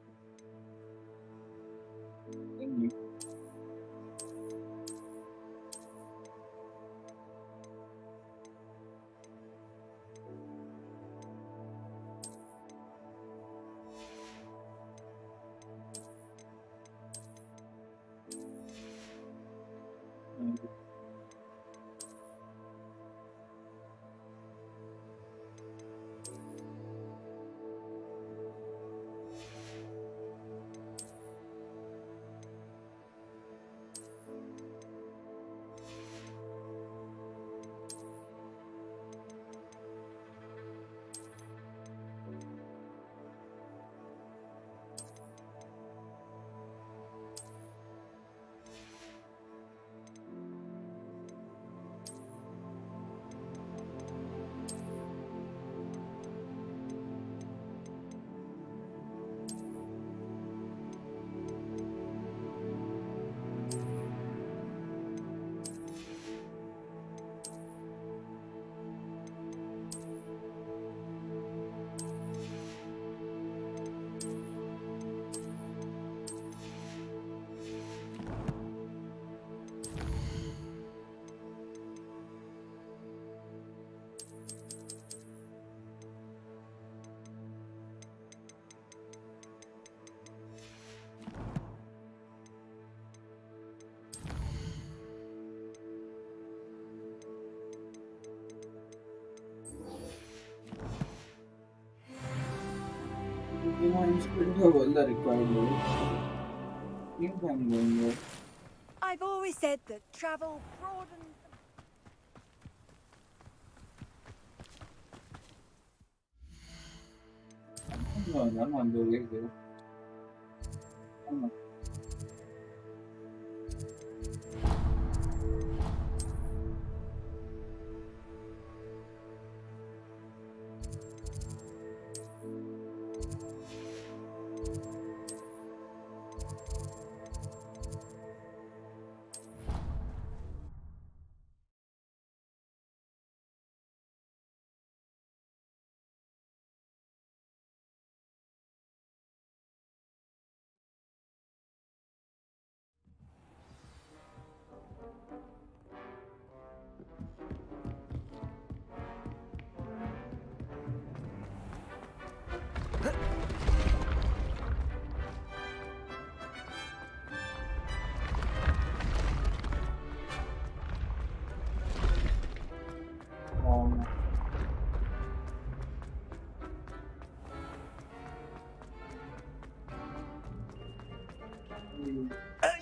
You still have all the required level. Think I'm going there. I've always said that travel broadens. No, I'm on the way there. Come on.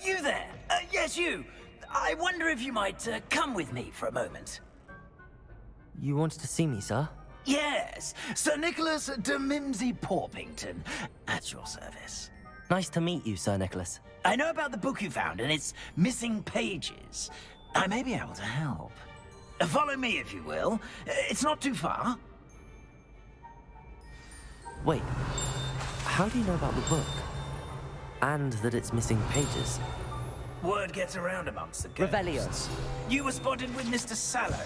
You there? Yes, you. I wonder if you might come with me for a moment. You wanted to see me, sir? Yes, Sir Nicholas de Mimsy Porpington, at your service. Nice to meet you, Sir Nicholas. I know about the book you found and its missing pages. I may be able to help. Follow me, if you will. It's not too far. Wait, how do you know about the book? And that it's missing pages? Word gets around amongst the ghosts. Revelio. You were spotted with Mr. Sallow.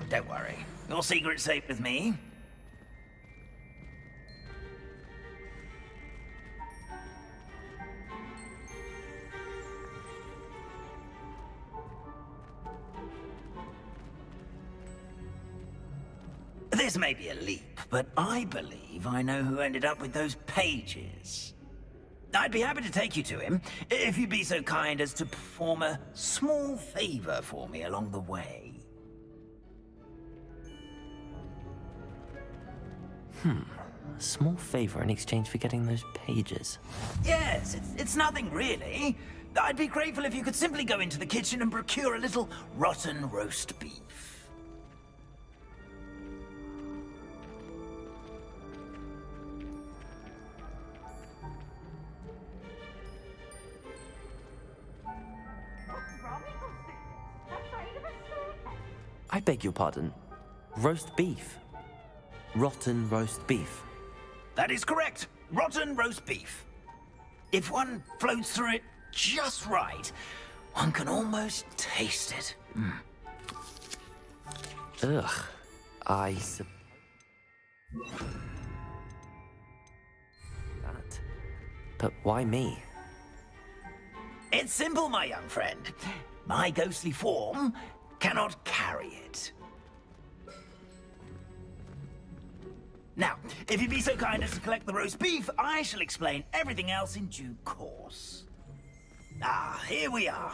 Don't worry. Your secret's safe with me. This may be a leap, but I believe I know who ended up with those pages. I'd be happy to take you to him, if you'd be so kind as to perform a small favor for me along the way. A small favor in exchange for getting those pages. Yes, it's nothing really. I'd be grateful if you could simply go into the kitchen and procure a little rotten roast beef. I beg your pardon. Roast beef. Rotten roast beef. That is correct. Rotten roast beef. If one floats through it just right, one can almost taste it. Ugh. That. But why me? It's simple, my young friend. My ghostly form cannot carry it. Now, if you'd be so kind as to collect the roast beef, I shall explain everything else in due course. Ah, here we are.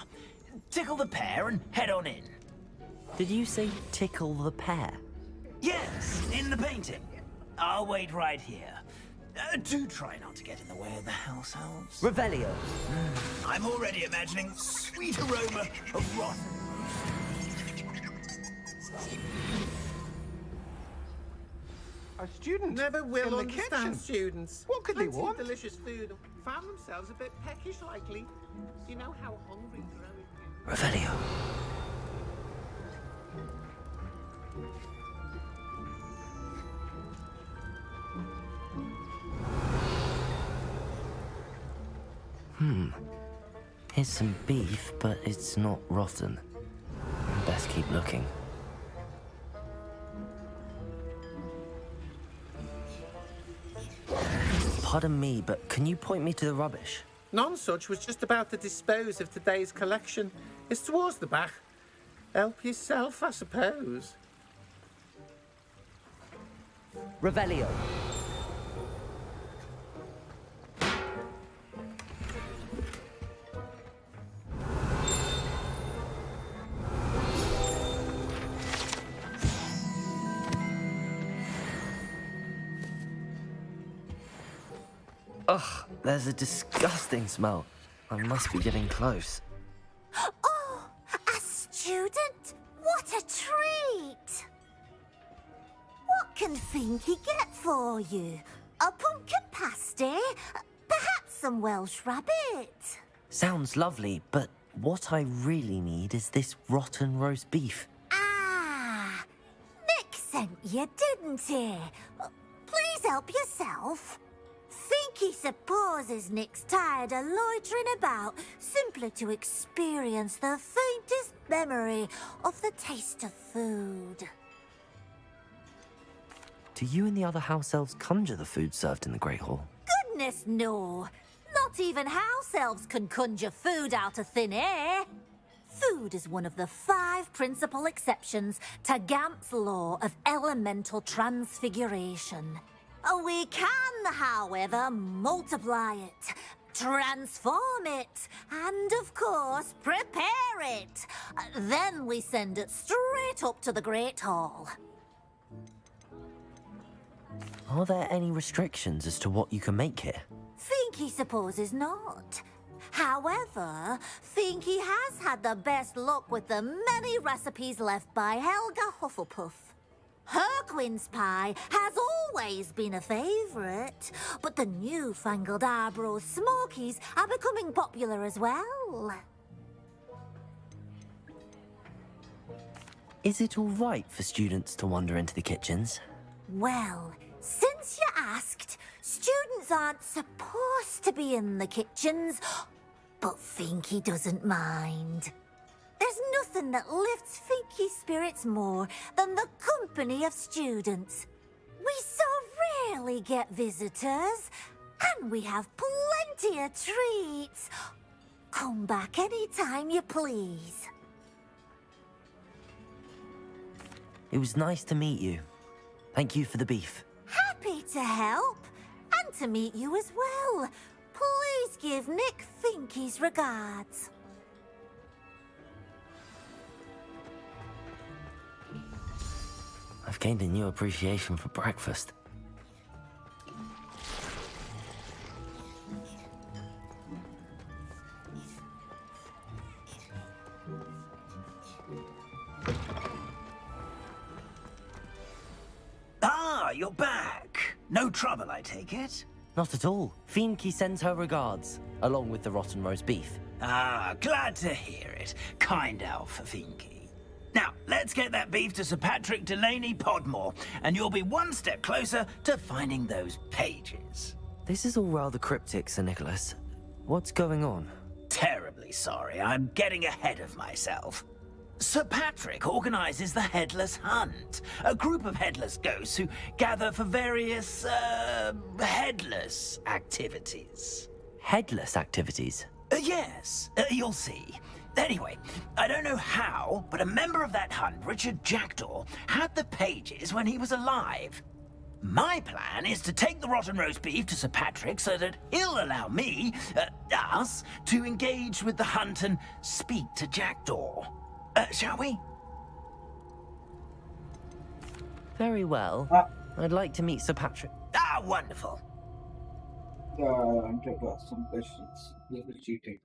Tickle the pear and head on in. Did you say tickle the pear? Yes, in the painting. I'll wait right here. Do try not to get in the way of the house elves. Revelio. I'm already imagining sweet aroma of rotten. Our students never will in the understand kitchen. students. What could they Plenty of want? delicious food. Found themselves a bit peckish lately. You know how hungry growing. Revelio. Here's some beef, but it's not rotten. Best keep looking. Pardon me, but can you point me to the rubbish? Nonsuch was just about to dispose of today's collection. It's towards the back. Help yourself, I suppose. Revelio. Ugh, there's a disgusting smell. I must be getting close. Oh, a student? What a treat! What can Finky get for you? A pumpkin pasty? Perhaps some Welsh rabbit? Sounds lovely, but what I really need is this rotten roast beef. Ah, Nick sent you, didn't he? Please help yourself. Finky supposes Nick's tired of loitering about simply to experience the faintest memory of the taste of food. Do you and the other house elves conjure the food served in the Great Hall? Goodness, no. Not even house elves can conjure food out of thin air. Food is one of the 5 principal exceptions to Gamp's law of elemental transfiguration. We can, however, multiply it, transform it, and, of course, prepare it. Then we send it straight up to the Great Hall. Are there any restrictions as to what you can make here? Finky supposes not. However, Finky has had the best luck with the many recipes left by Helga Hufflepuff. Her quince pie has always been a favourite, but the newfangled Arbroath Smokies are becoming popular as well. Is it all right for students to wander into the kitchens? Well, since you asked, students aren't supposed to be in the kitchens, but Finky doesn't mind. There's nothing that lifts Finky's spirits more than the company of students. We so rarely get visitors, and we have plenty of treats. Come back any time you please. It was nice to meet you. Thank you for the beef. Happy to help, and to meet you as well. Please give Nick Finky's regards. I've gained a new appreciation for breakfast. Ah, you're back. No trouble, I take it? Not at all. Finky sends her regards, along with the rotten roast beef. Ah, glad to hear it. Kind elf for Finky. Now, let's get that beef to Sir Patrick Delaney Podmore, and you'll be one step closer to finding those pages. This is all rather cryptic, Sir Nicholas. What's going on? Terribly sorry, I'm getting ahead of myself. Sir Patrick organizes the Headless Hunt, a group of headless ghosts who gather for various, headless activities. Headless activities? Yes, you'll see. Anyway, I don't know how, but a member of that hunt, Richard Jackdaw, had the pages when he was alive. My plan is to take the rotten roast beef to Sir Patrick so that he'll allow me, us, to engage with the hunt and speak to Jackdaw. Shall we? Very well. I'd like to meet Sir Patrick. Ah, wonderful. I'm trying to ask some questions. This is cheating.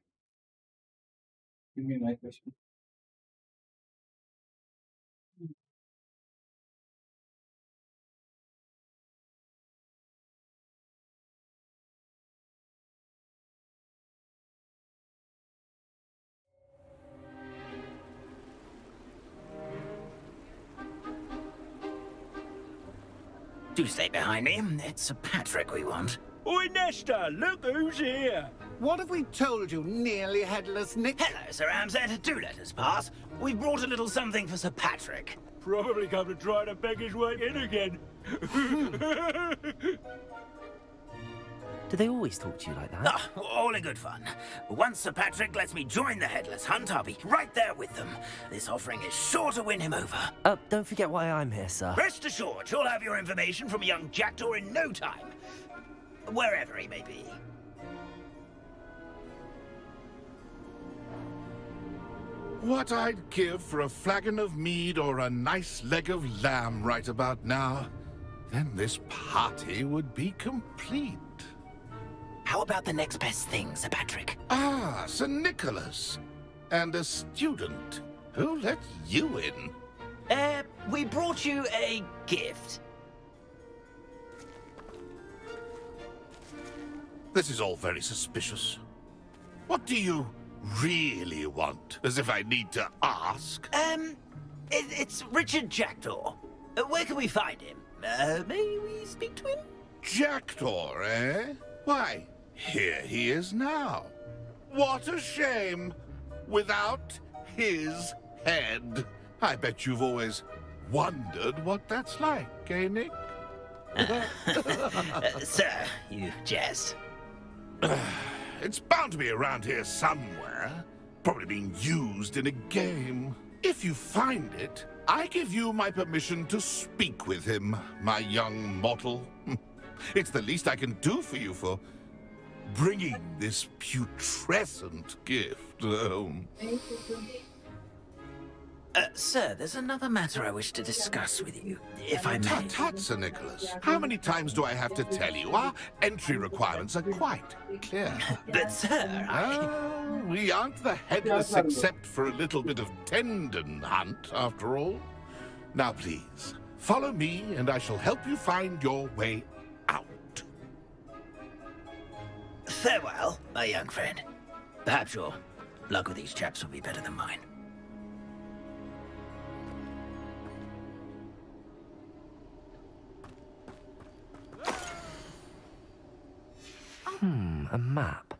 Give me my question. Do stay behind me. It's Sir Patrick we want. Oi, Nesta, look who's here. What have we told you, nearly headless Nick? Hello, Sir Ramsay. Do let us pass. We've brought a little something for Sir Patrick. Probably come to try to beg his way in again. Do they always talk to you like that? Ah, all in good fun. Once Sir Patrick lets me join the Headless Hunt, I'll be right there with them. This offering is sure to win him over. Don't forget why I'm here, sir. Rest assured, you'll have your information from young Jackdaw in no time. Wherever he may be. What I'd give for a flagon of mead or a nice leg of lamb right about now. Then this party would be complete. How about the next best thing, Sir Patrick? Ah, Sir Nicholas. And a student. Who let you in? We brought you a gift. This is all very suspicious. What do you really want? As if I need to ask? It's Richard Jackdaw. Where can we find him? May we speak to him? Jackdaw, eh? Why, here he is now. What a shame. Without his head. I bet you've always wondered what that's like, eh, Nick? Sir, you jest. It's bound to be around here somewhere. Probably being used in a game. If you find it, I give you my permission to speak with him, my young mortal. It's the least I can do for you for bringing this putrescent gift home. Sir, there's another matter I wish to discuss with you, if I may. Tut, tut, Sir Nicholas. How many times do I have to tell you? Our entry requirements are quite clear. But, sir, we aren't the headless except for a little bit of tendon hunt, after all. Now, please, follow me, and I shall help you find your way out. Farewell, my young friend. Perhaps your luck with these chaps will be better than mine. A map.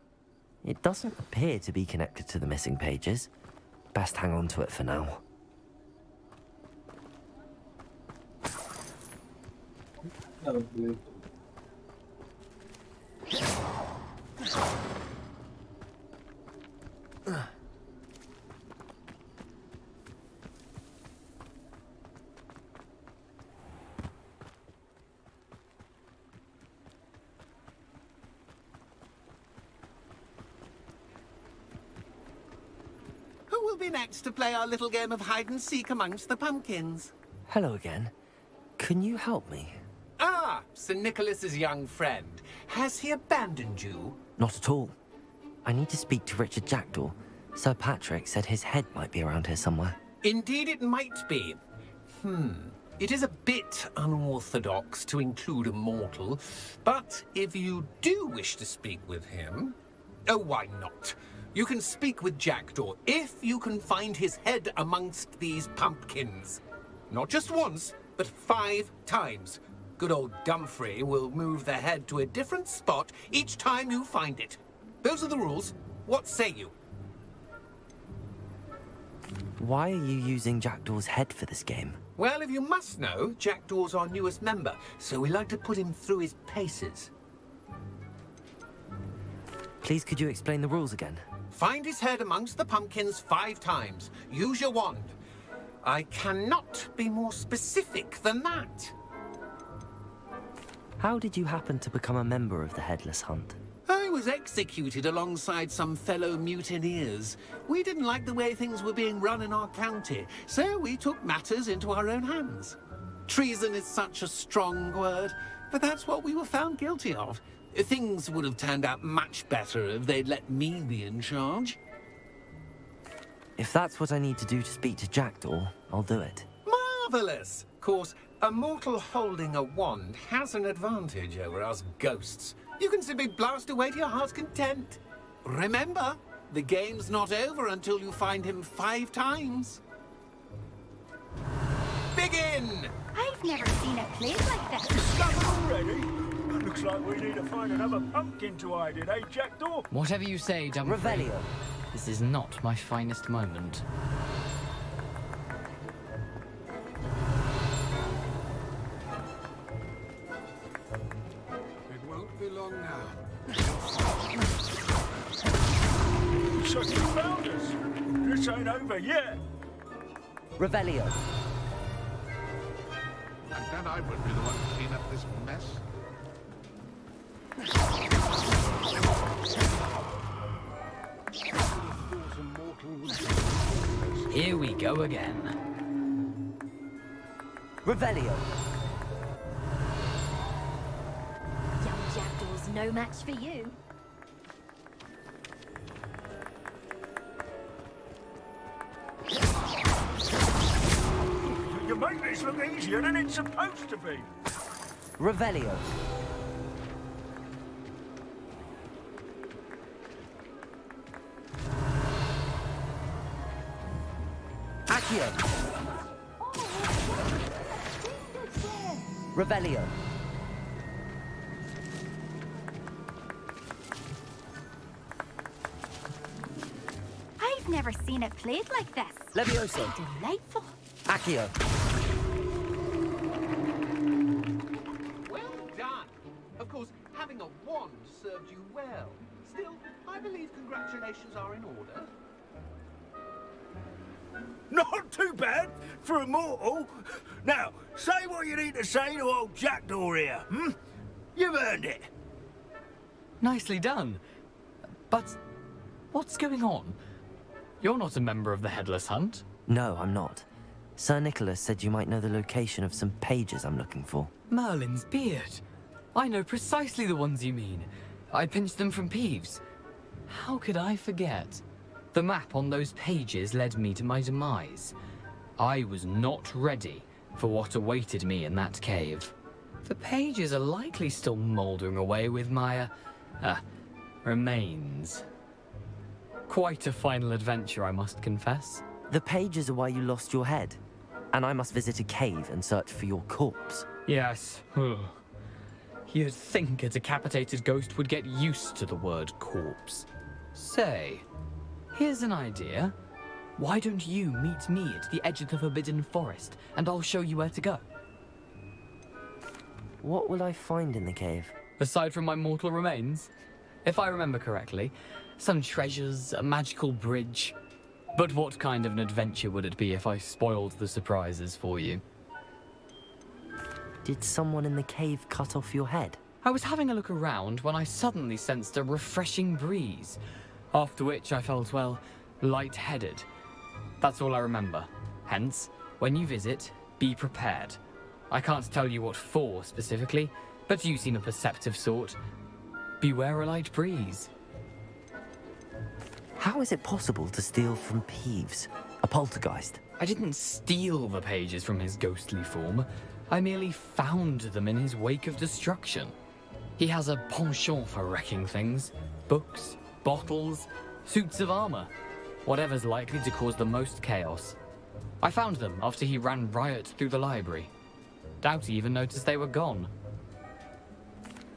It doesn't appear to be connected to the missing pages. Best hang on to it for now. Oh, good. Who will be next to play our little game of hide-and-seek amongst the pumpkins? Hello again. Can you help me? Ah, Sir Nicholas's young friend. Has he abandoned you? Not at all. I need to speak to Richard Jackdaw. Sir Patrick said his head might be around here somewhere. Indeed it might be. It is a bit unorthodox to include a mortal, but if you do wish to speak with him... Oh, why not? You can speak with Jackdaw if you can find his head amongst these pumpkins. Not just once, but 5 times. Good old Dumfrey will move the head to a different spot each time you find it. Those are the rules. What say you? Why are you using Jackdaw's head for this game? Well, if you must know, Jackdaw's our newest member, so we like to put him through his paces. Please, could you explain the rules again? Find his head amongst the pumpkins 5 times. Use your wand. I cannot be more specific than that. How did you happen to become a member of the Headless Hunt? I was executed alongside some fellow mutineers. We didn't like the way things were being run in our county, so we took matters into our own hands. Treason is such a strong word, but that's what we were found guilty of. Things would have turned out much better if they'd let me be in charge. If that's what I need to do to speak to Jackdaw, I'll do it. Marvellous! Of course, a mortal holding a wand has an advantage over us ghosts. You can simply blast away to your heart's content. Remember, the game's not over until you find him 5 times. Begin! I've never seen a place like this. Stuck already? Looks like we need to find another pumpkin to hide in, eh, Jackdaw? Whatever you say, Dumfrey. Revelio. This is not my finest moment. It won't be long now. So you found us. This ain't over yet. Revelio. And then I would be the one to clean up this mess. Here we go again. Revelio. Young Jackdaw's no match for you. this look easier than it's supposed to be. Revelio. Accio. Revelio. I've never seen it played like this. Levioso. Delightful. Accio. Well done. Of course, having a wand served you well. Still, I believe congratulations are in order. Not too bad for a mortal. Now, say what you need to say to old Jackdaw here, hmm? You've earned it. Nicely done. But what's going on? You're not a member of the Headless Hunt. No, I'm not. Sir Nicholas said you might know the location of some pages I'm looking for. Merlin's beard. I know precisely the ones you mean. I pinched them from Peeves. How could I forget? The map on those pages led me to my demise. I was not ready for what awaited me in that cave. The pages are likely still mouldering away with my, remains. Quite a final adventure, I must confess. The pages are why you lost your head, and I must visit a cave and search for your corpse. Yes. You'd think a decapitated ghost would get used to the word corpse. Say, here's an idea. Why don't you meet me at the edge of the Forbidden Forest, and I'll show you where to go? What will I find in the cave? Aside from my mortal remains? If I remember correctly, some treasures, a magical bridge. But what kind of an adventure would it be if I spoiled the surprises for you? Did someone in the cave cut off your head? I was having a look around when I suddenly sensed a refreshing breeze, after which I felt, well, lightheaded. That's all I remember. Hence, when you visit, be prepared. I can't tell you what for specifically, but you seem a perceptive sort. Beware a light breeze. How is it possible to steal from Peeves, a poltergeist? I didn't steal the pages from his ghostly form. I merely found them in his wake of destruction. He has a penchant for wrecking things. Books, bottles, suits of armor. Whatever's likely to cause the most chaos. I found them after he ran riot through the library. Doubt he even noticed they were gone.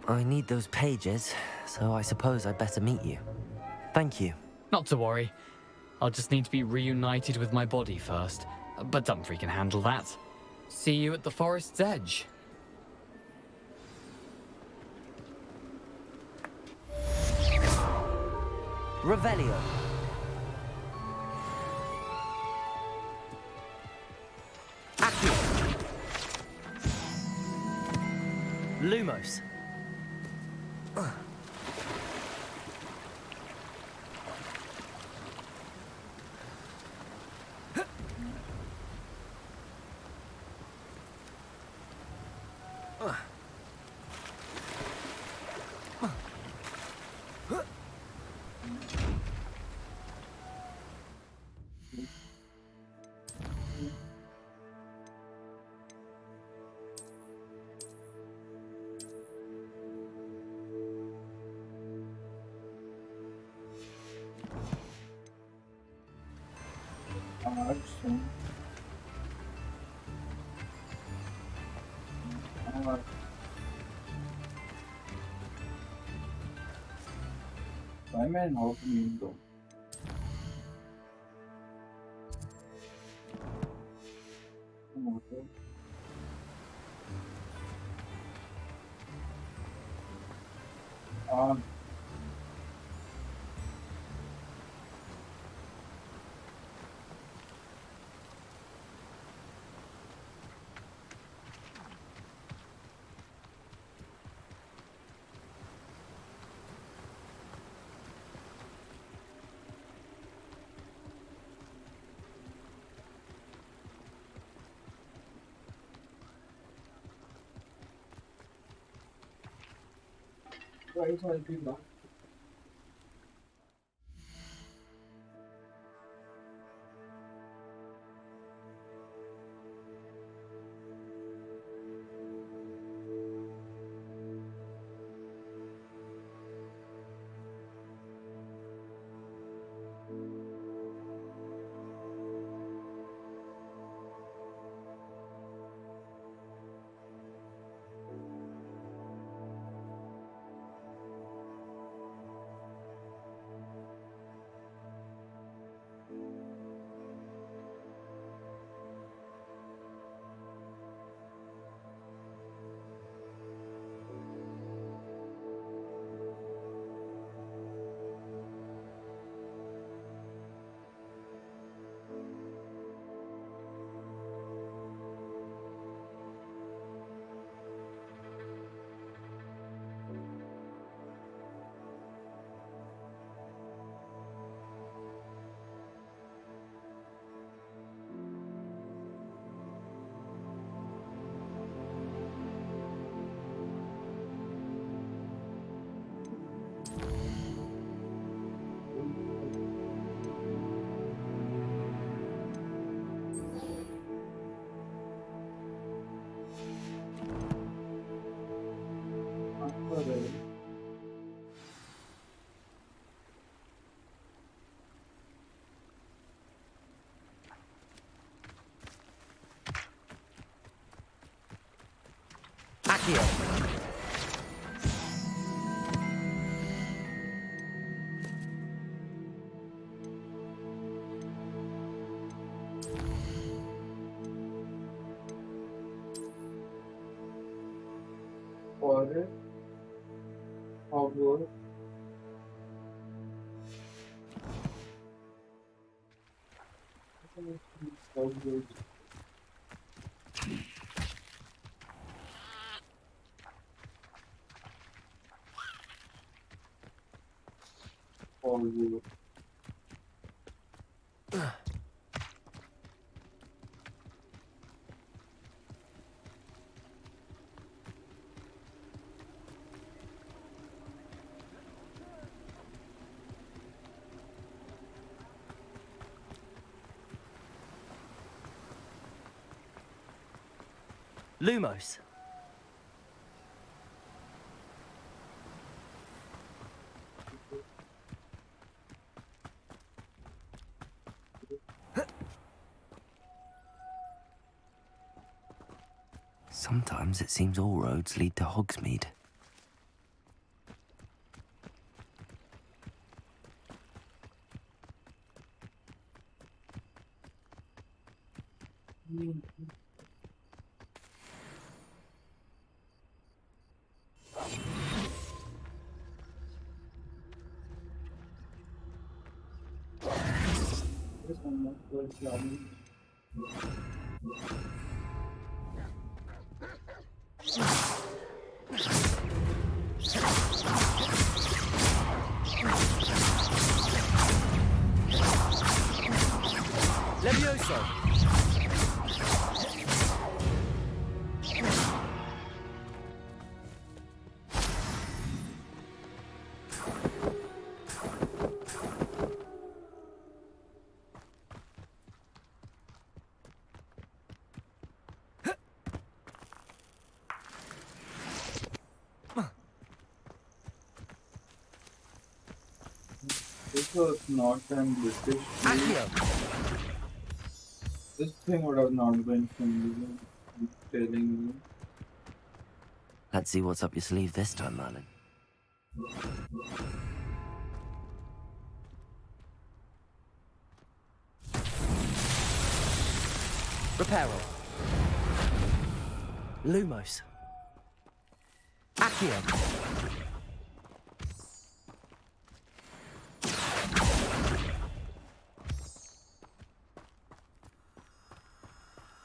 I need those pages, so I suppose I'd better meet you. Thank you. Not to worry. I'll just need to be reunited with my body first. But Dumfries can handle that. See you at the forest's edge. Revelio. Accio. Lumos. Why man how to mean though? Why is helping now? Accio. Forest, Hogwarts. Hogwarts. Hogwarts. Lumos. Sometimes it seems all roads lead to Hogsmeade. Levioso. This was not an British Accio. This thing would have not been familiar. I'm telling you. Let's see what's up your sleeve this time, Merlin. Reparo. Lumos. Accio.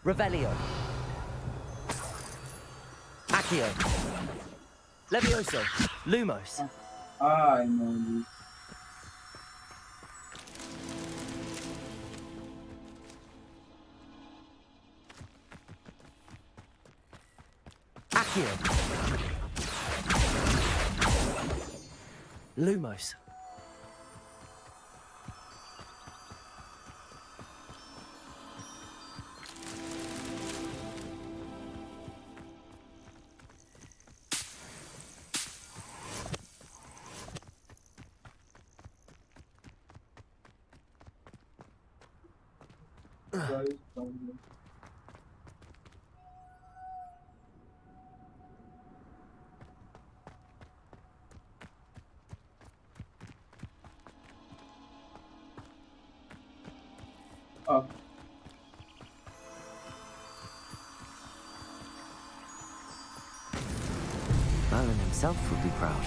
Revelio. Accio. Levioso. Lumos. I know you. Accio. Lumos. Guys, come here. Merlin himself would be proud.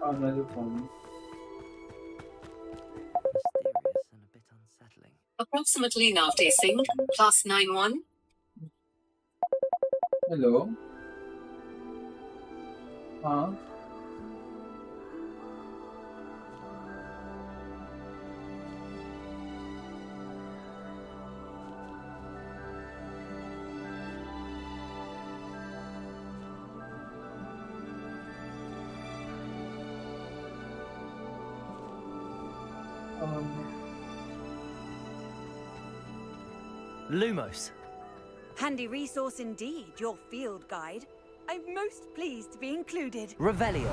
Another phone. Mysterious and a bit unsettling. Approximately Navte Singh, plus 91. Hello. Huh? Lumos. Handy resource indeed, your field guide. I'm most pleased to be included. Revelio.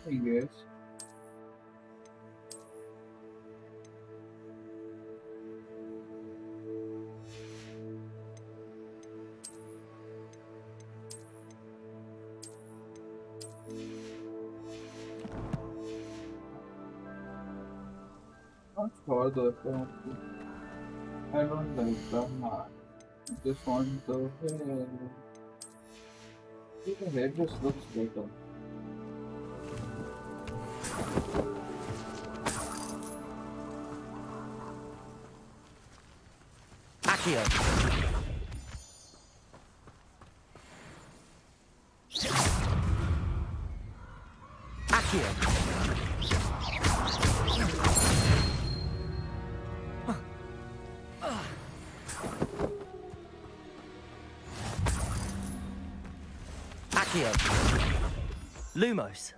I guess. Not for the I don't like the heart. I just want the hair. The hair just looks better. Accio. Accio. Accio. Lumos.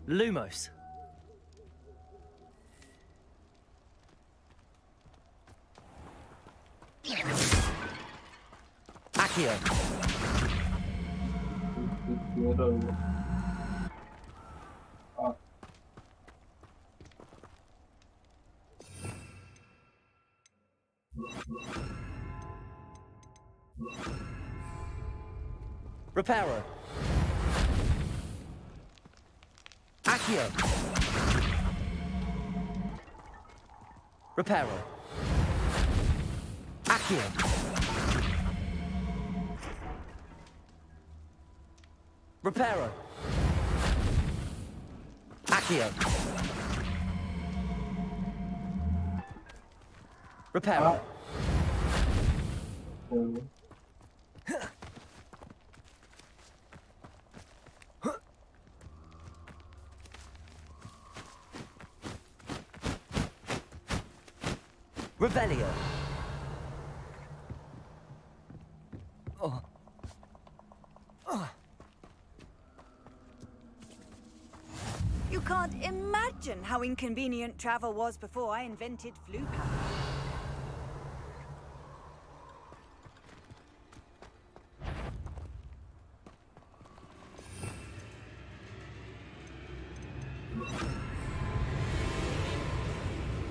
Lumos. Accio. Reparo. Accio. Reparo. Accio. Reparo. Accio. Reparo. Revelio. Oh. Oh. You can't imagine how inconvenient travel was before I invented flu power.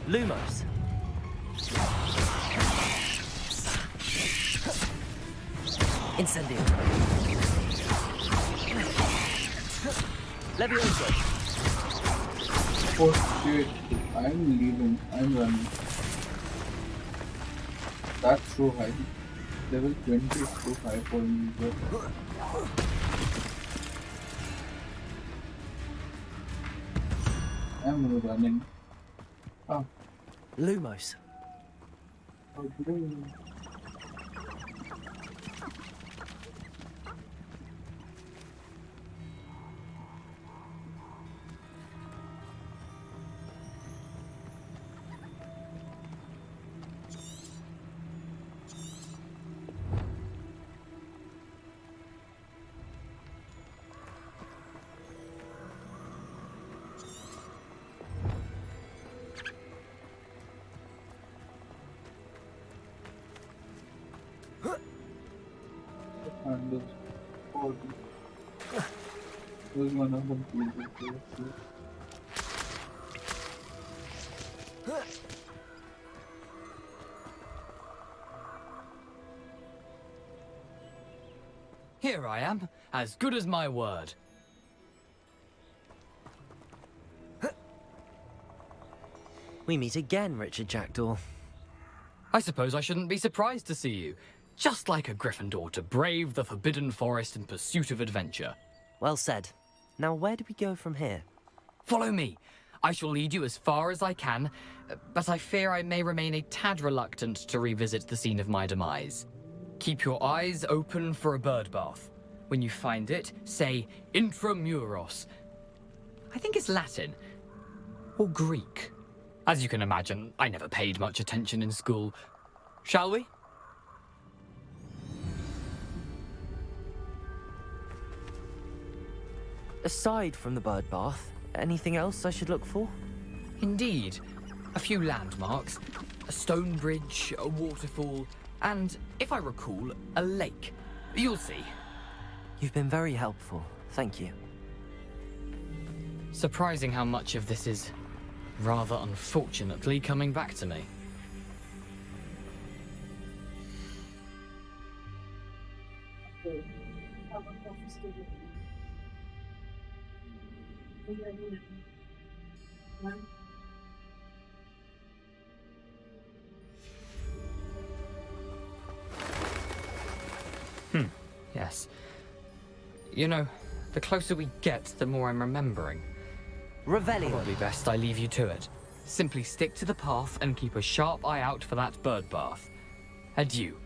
Lumos. Incendio. Levioso. Oh shit, I'm leaving. I'm running. That's so high. Level 20 is too high for me, but I'm running. Ah, Lumos. oh, blue. And this 40. There's one of them pieces. Here I am, as good as my word. We meet again, Richard Jackdaw. I suppose I shouldn't be surprised to see you. Just like a Gryffindor to brave the Forbidden Forest in pursuit of adventure. Well said. Now where do we go from here? Follow me. I shall lead you as far as I can, but I fear I may remain a tad reluctant to revisit the scene of my demise. Keep your eyes open for a bird bath. When you find it, say Intramuros. I think it's Latin. Or Greek. As you can imagine, I never paid much attention in school. Shall we? Aside from the bird bath, anything else I should look for? Indeed. A few landmarks, a stone bridge, a waterfall, and, if I recall, a lake. You'll see. You've been very helpful. Thank you. Surprising how much of this is, rather unfortunately, coming back to me. Yes. You know, the closer we get, the more I'm remembering. Revelio. Probably best I leave you to it. Simply stick to the path and keep a sharp eye out for that bird bath. Adieu.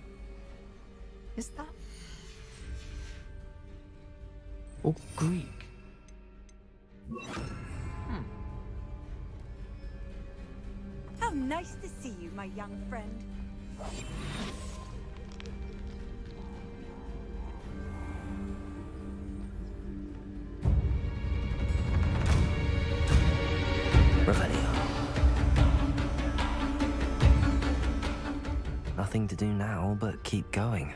Is that... or Greek? How nice to see you, my young friend. Revelio. Nothing to do now but keep going.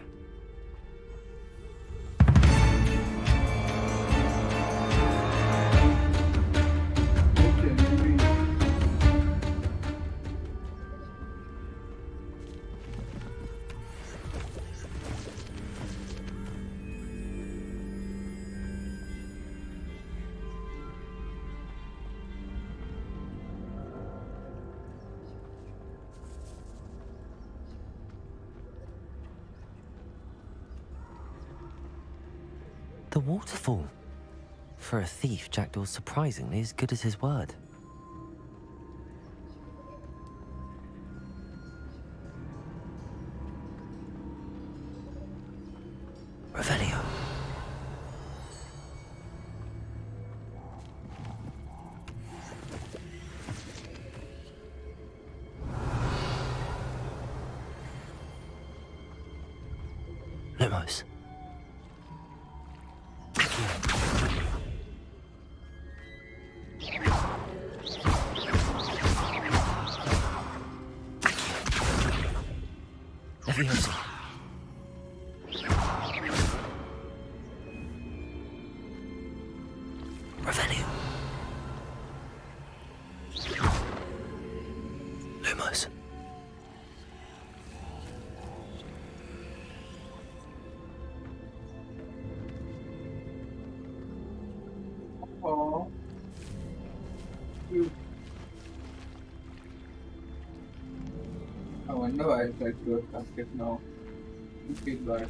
The waterfall. For a thief, Jackdaw's surprisingly as good as his word. Revelio. Lumos. Levioso. Revelio. Lumos. I wonder why I tried to attack it now. I feel bad.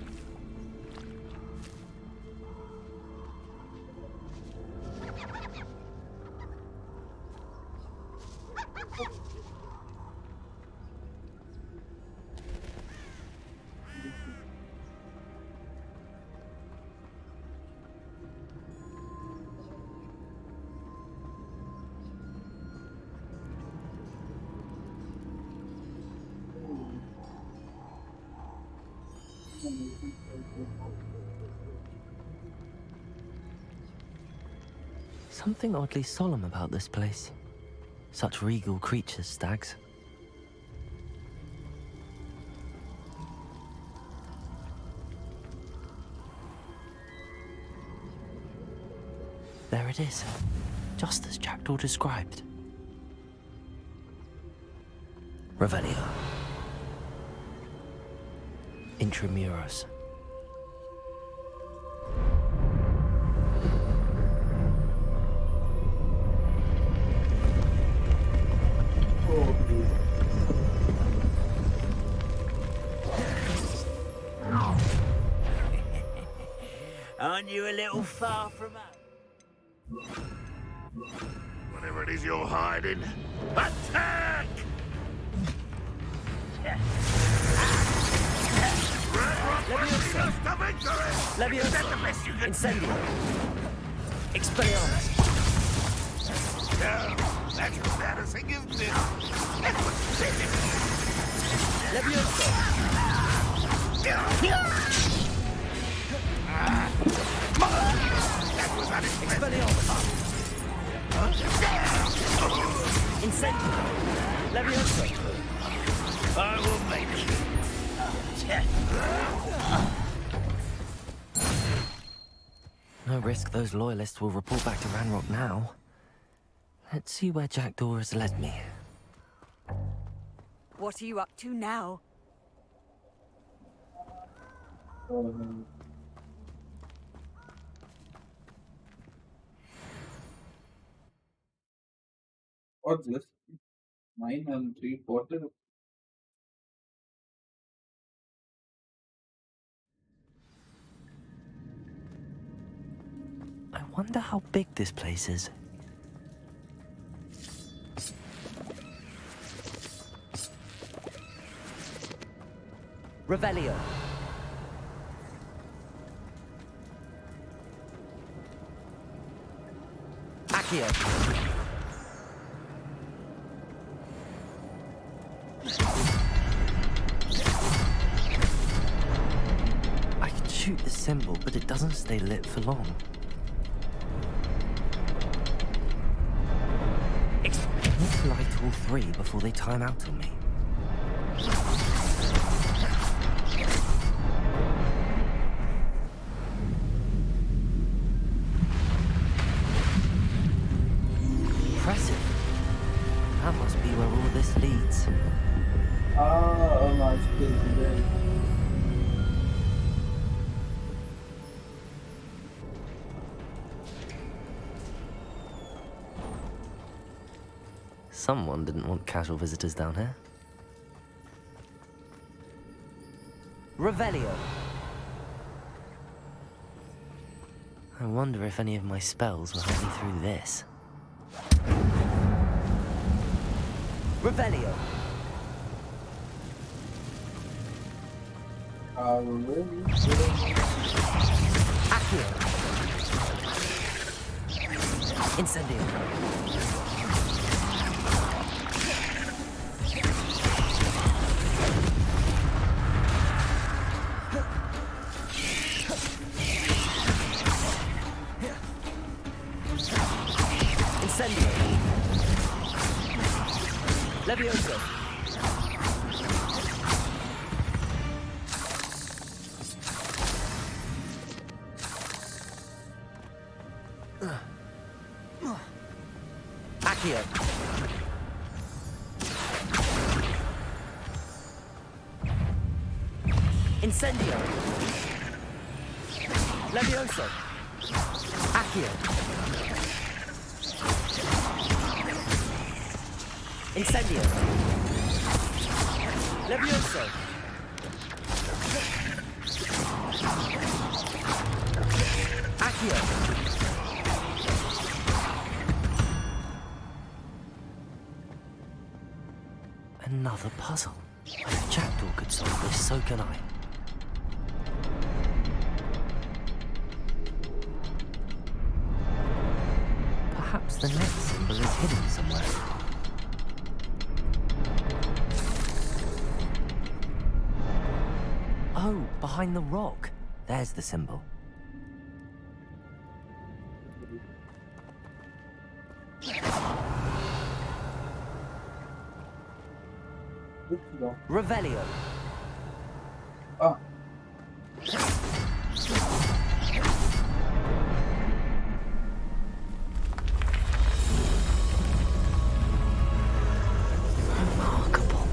Something oddly solemn about this place. Such regal creatures, stags. There it is, just as Jackdaw described. Revelio. Intramuros. Aren't you a little far from home? Whatever it is you're hiding, attack! Leviosa. Incendio. Expelliarmus. Yeah, that's embarrassing, isn't it? That was unexpected. Incendio. Leviosa. I will make you. No risk those loyalists will report back to Ranrock now. Let's see where Jackdaw has led me. What are you up to now? What's this? 9 and 3/4. I wonder how big this place is. Revelio. Accio. I can shoot the symbol, but it doesn't stay lit for long. Let's light all three before they time out on me. Impressive. That must be where all this leads. Ah, my skills. Someone didn't want casual visitors down here. Revelio. I wonder if any of my spells will help me through this. Revelio. Accio. Incendio. Incendio. Levioso. Accio. Incendio. Levioso. Accio. Incendio. Levioso! Accio! Another puzzle. If Jackdaw could solve this, so can I. Perhaps the next symbol is hidden somewhere. Oh, behind the rock. There's the symbol. Revelio. Ah. Remarkable.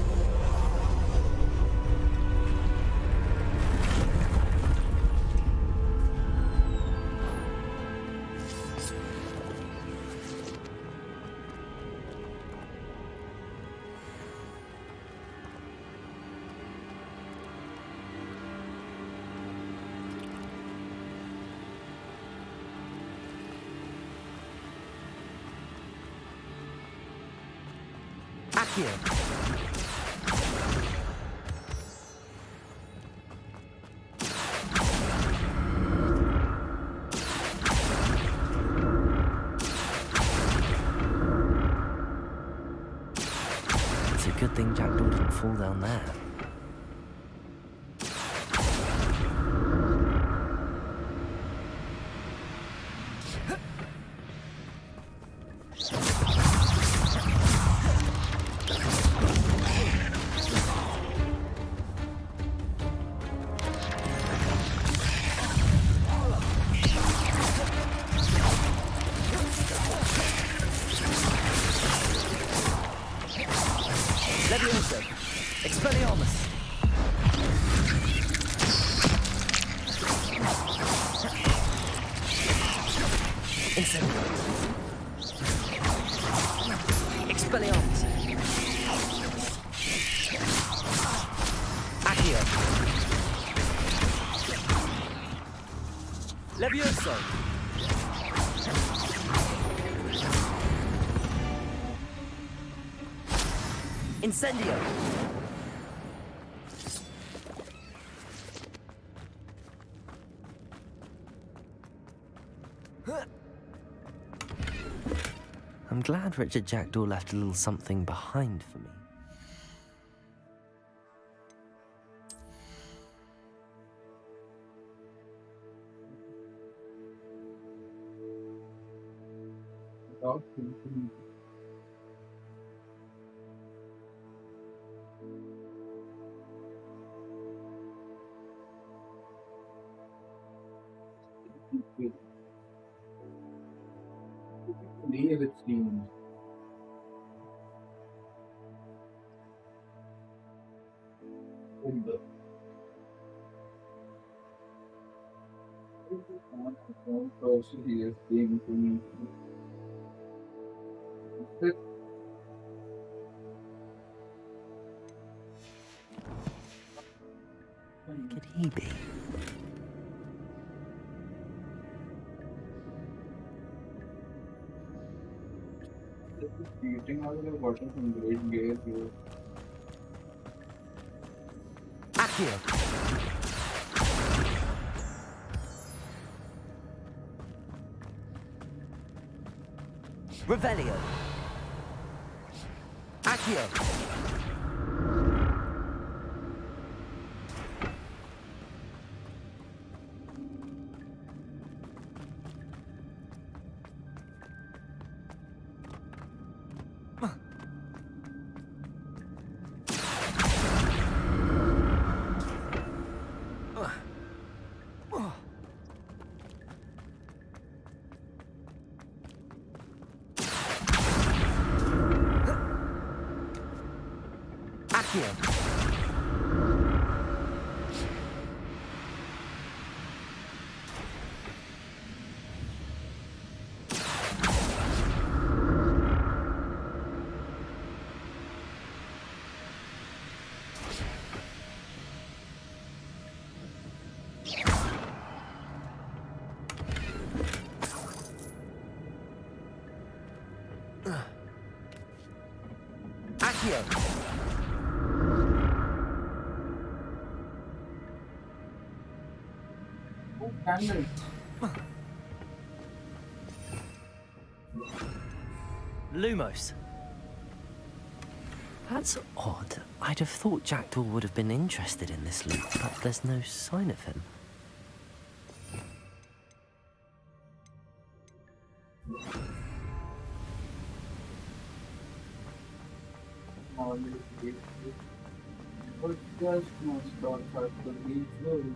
Accio. It's a good thing Jackdaw didn't fall down there. Levioso. Expelliarmus. Incendio. Expelliarmus. Accio. Levioso. Incendio. I'm glad Richard Jackdaw left a little something behind for me. Without thinking. Leave it seems. Also, he is being to me. Where could he be? Eating out of the bottom from great gear here. Accio. Revelio. Accio. Accio. Accio! Oh, candle. Lumos. That's odd. I'd have thought Jackdaw would have been interested in this loot, but there's no sign of him. But just must not have to be true.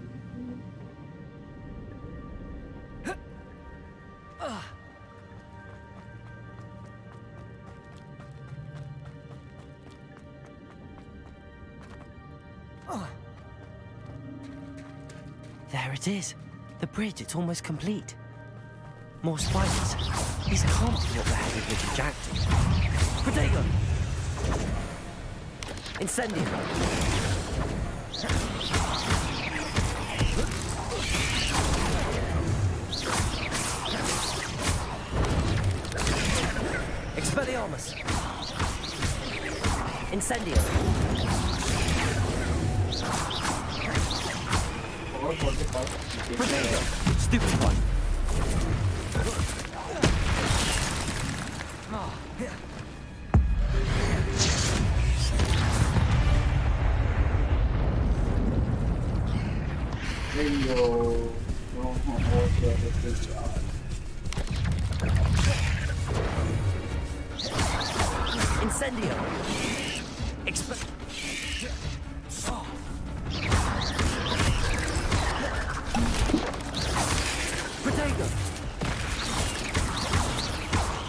There it is. The bridge, it's almost complete. More spiders. These can't be what the headed little Jackdaw. Protego! Incendio! Expelliarmus! Incendio! Protego! Stupid one! Bingo. Oh, Incendio! Protego!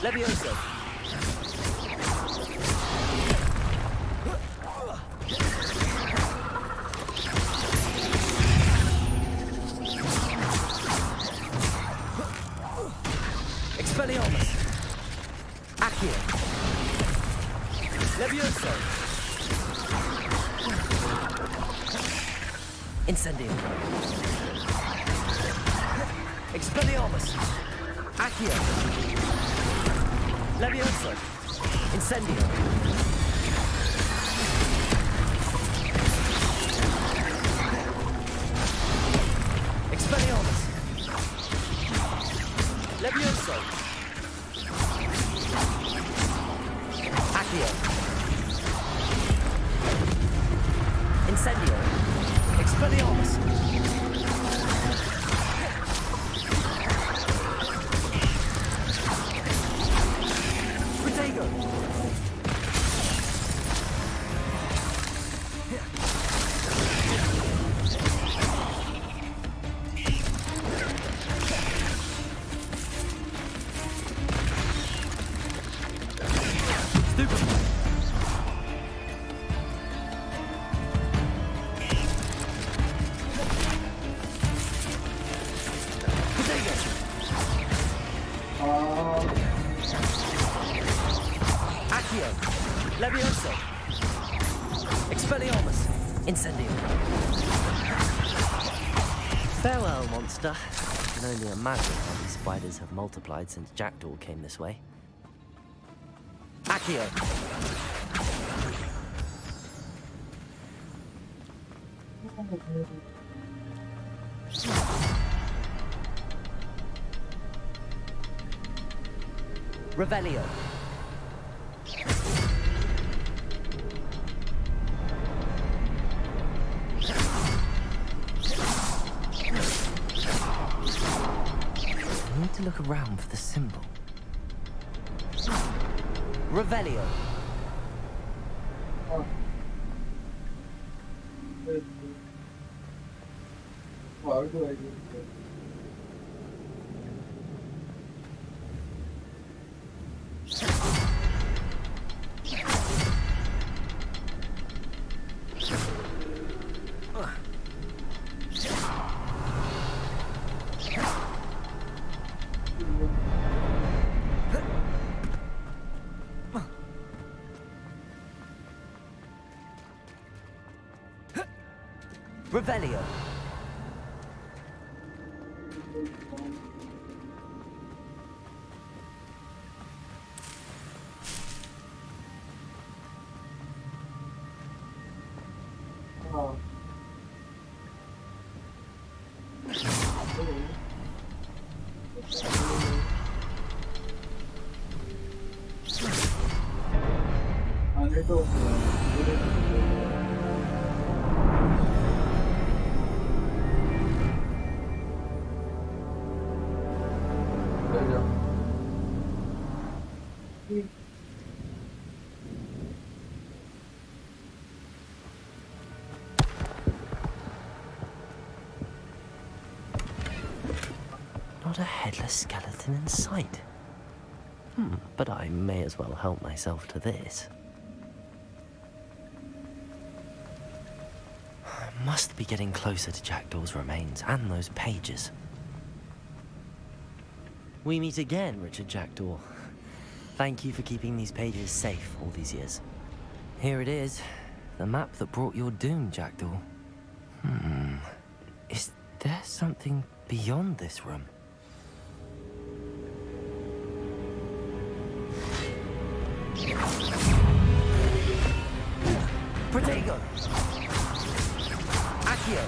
Levioso! Expelliarmus! Accio! Levioso! Incendio! Expelliarmus! Accio! Levioso! Incendio! Expelliarmus! Levioso! Accio! Incendio! Expelliarmus! Protego! Stupid! Accio! Levioso! Expelliarmus! Incendio! Farewell, monster. I can only imagine how these spiders have multiplied since Jackdaw came this way. Accio! Revelio! I need to look around for the symbol. Revelio! How do I do that? Revelio! हाँ आने तो Not a headless skeleton in sight. But I may as well help myself to this. Must be getting closer to Jackdaw's remains and those pages. We meet again, Richard Jackdaw. Thank you for keeping these pages safe all these years. Here it is, the map that brought your doom, Jackdaw. Is there something beyond this room? Protego! Accio!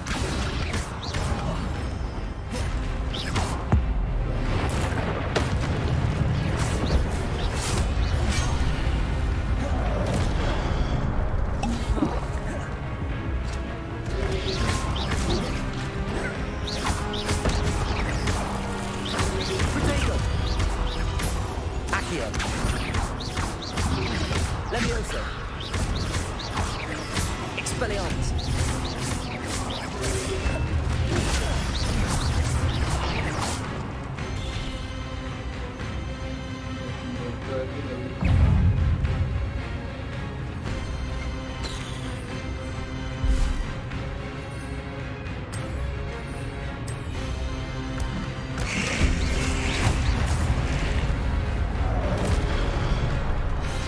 Protego! Accio! Levioso! Expelliarmus!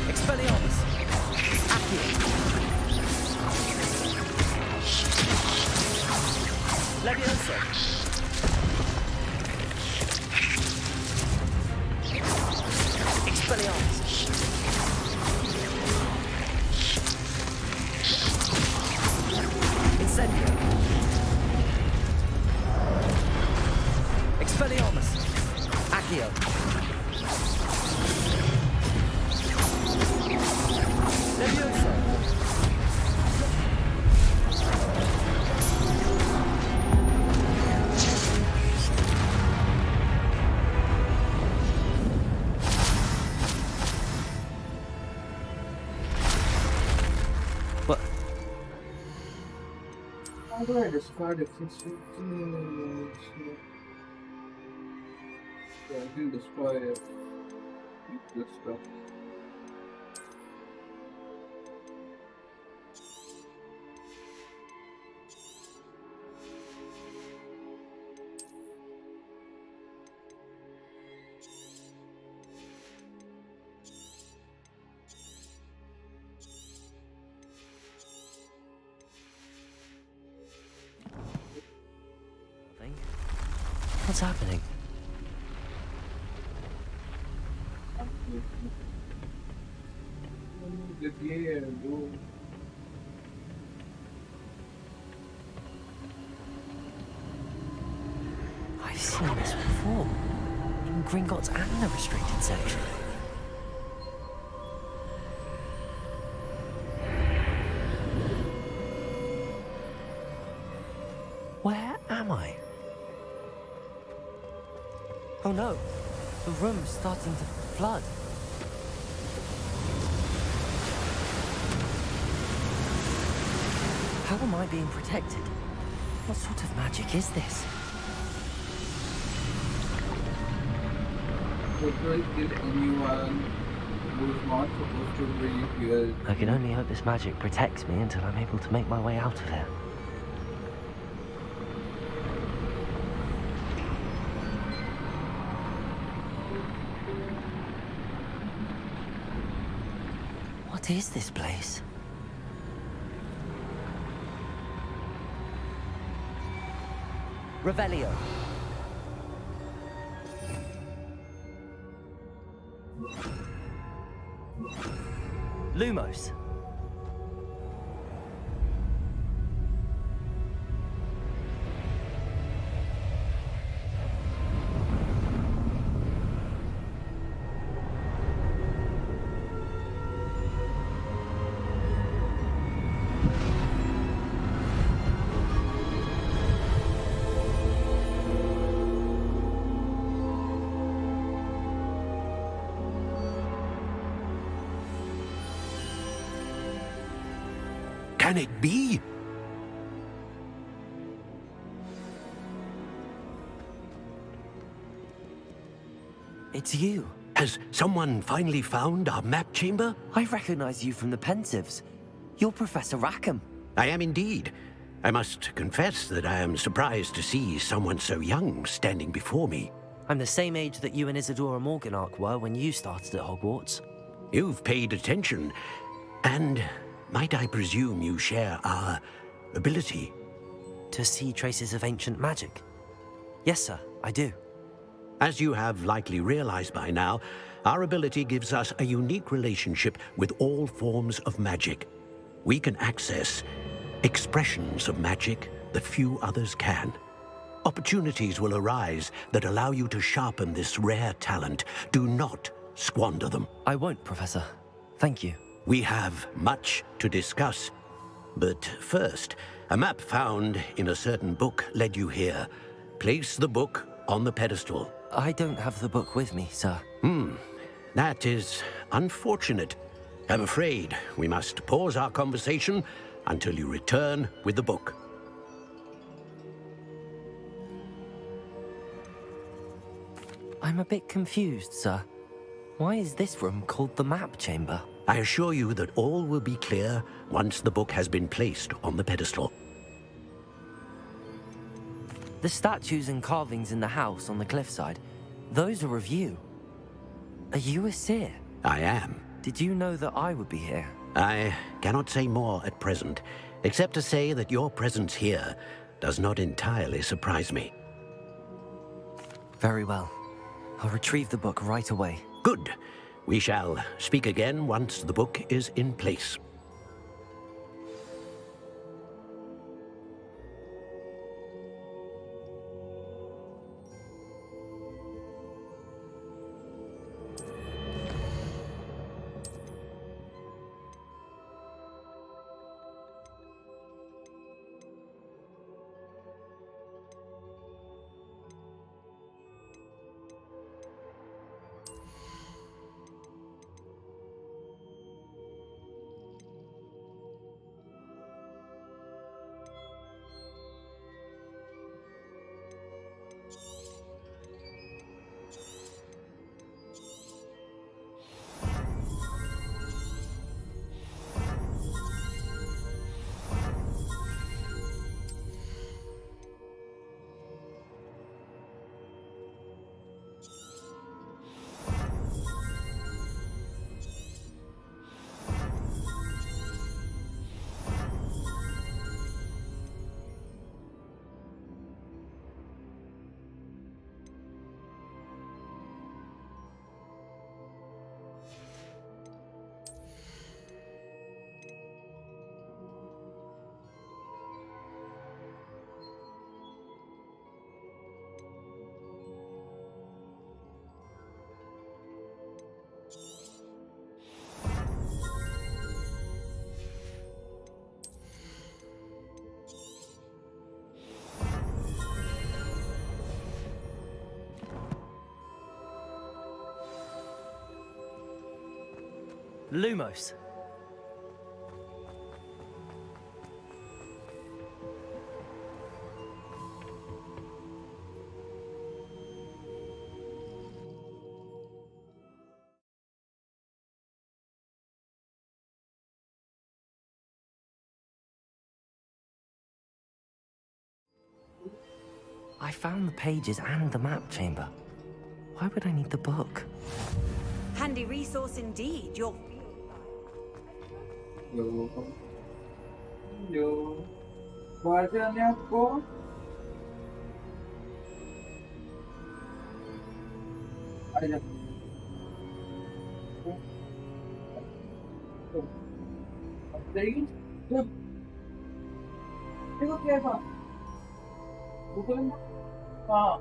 Expelliarmus! Accio! Levioso! Expelliarmus! Incendio! Expelliarmus! Accio! Levioso! What? How do I discard existing? Yeah, I can destroy it. This stuff. What's happening? I've seen this before. In Gringotts and the restricted section. Where am I? Oh no, the room's starting to flood. How am I being protected? What sort of magic is this? I can only hope this magic protects me until I'm able to make my way out of here. What is this place? Revelio. Lumos. can it be? It's you. Has someone finally found our map chamber? I recognize you from the Pensives. You're Professor Rackham. I am indeed. I must confess that I am surprised to see someone so young standing before me. I'm the same age that you and Isadora Morganach were when you started at Hogwarts. You've paid attention, and might I presume you share our ability? To see traces of ancient magic? Yes, sir, I do. As you have likely realized by now, our ability gives us a unique relationship with all forms of magic. We can access expressions of magic that few others can. Opportunities will arise that allow you to sharpen this rare talent. Do not squander them. I won't, Professor. Thank you. We have much to discuss. But first, a map found in a certain book led you here. Place the book on the pedestal. I don't have the book with me, sir. That is unfortunate. I'm afraid we must pause our conversation until you return with the book. I'm a bit confused, sir. Why is this room called the map chamber? I assure you that all will be clear once the book has been placed on the pedestal. The statues and carvings in the house on the cliffside, those are of you. Are you a seer? I am. Did you know that I would be here? I cannot say more at present, except to say that your presence here does not entirely surprise me. Very well. I'll retrieve the book right away. Good. We shall speak again once the book is in place. Lumos. I found the pages and the map chamber. Why would I need the book? Handy resource indeed. You're... Yo. Guardiane आपको आजा अब सही जब देखो क्या था Google हाँ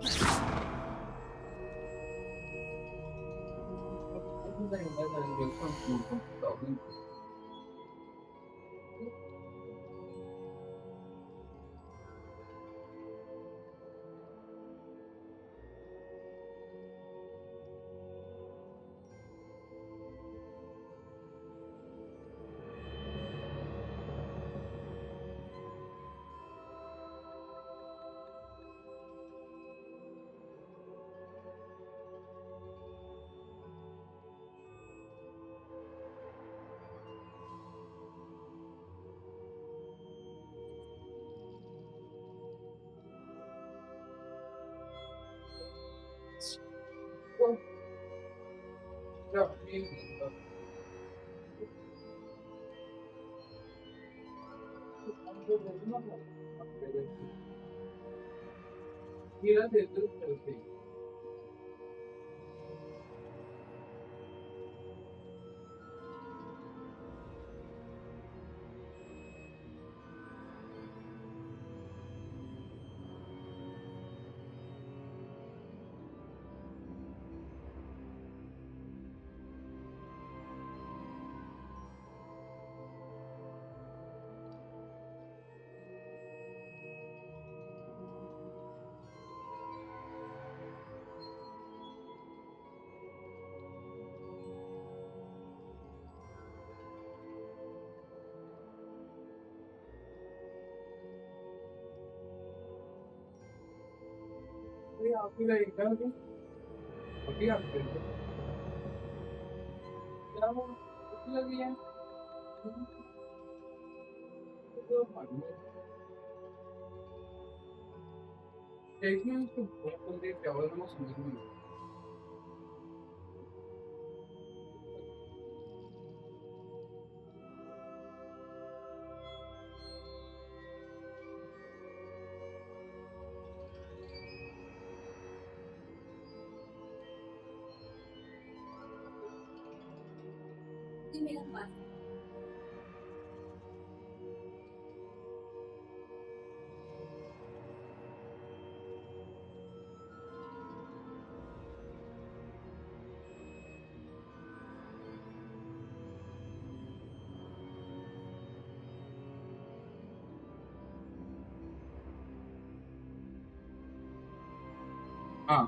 Ah.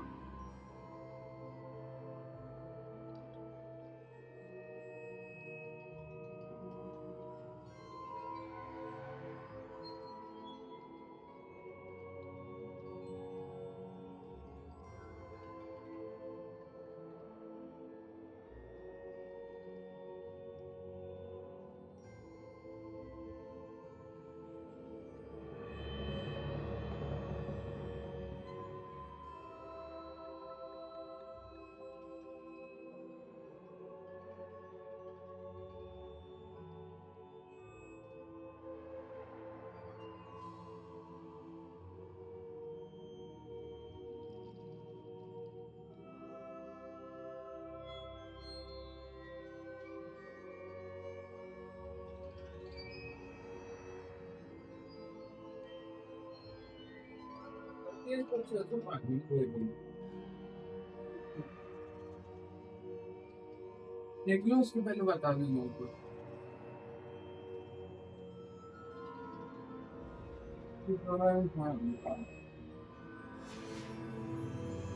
देख लो उसके पहले बता दें लोगों को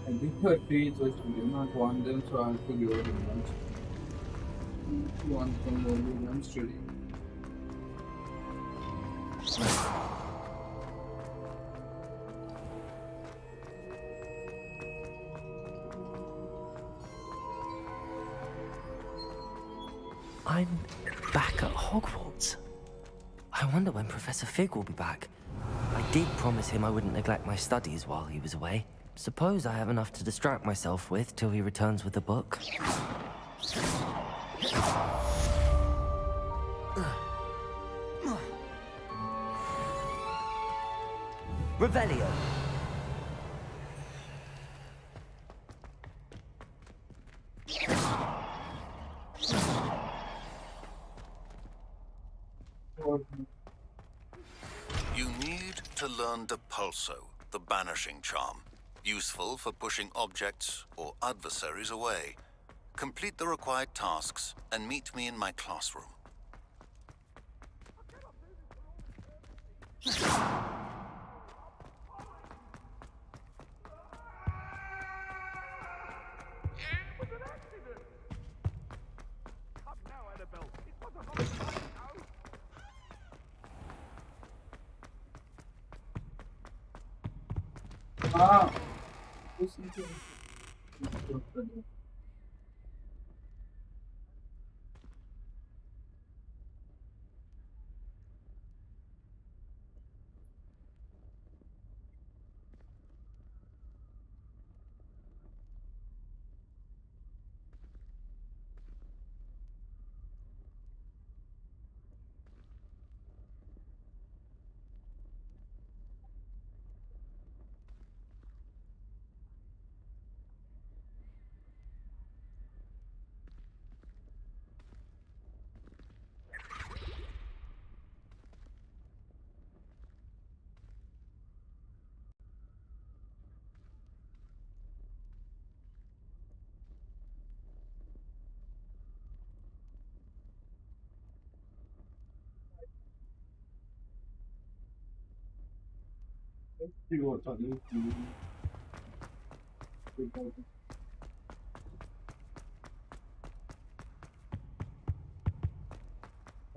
I did her trees, so she did not want them, so I had to give her lunch. She wants some more lunch today. I'm back at Hogwarts. I wonder when Professor Fig will be back. I did promise him I wouldn't neglect my studies while he was away. Suppose I have enough to distract myself with till he returns with the book. Revelio. You need to learn Depulso, the banishing charm. Useful for pushing objects or adversaries away. Complete the required tasks and meet me in my classroom. Ah, Let's see what others do.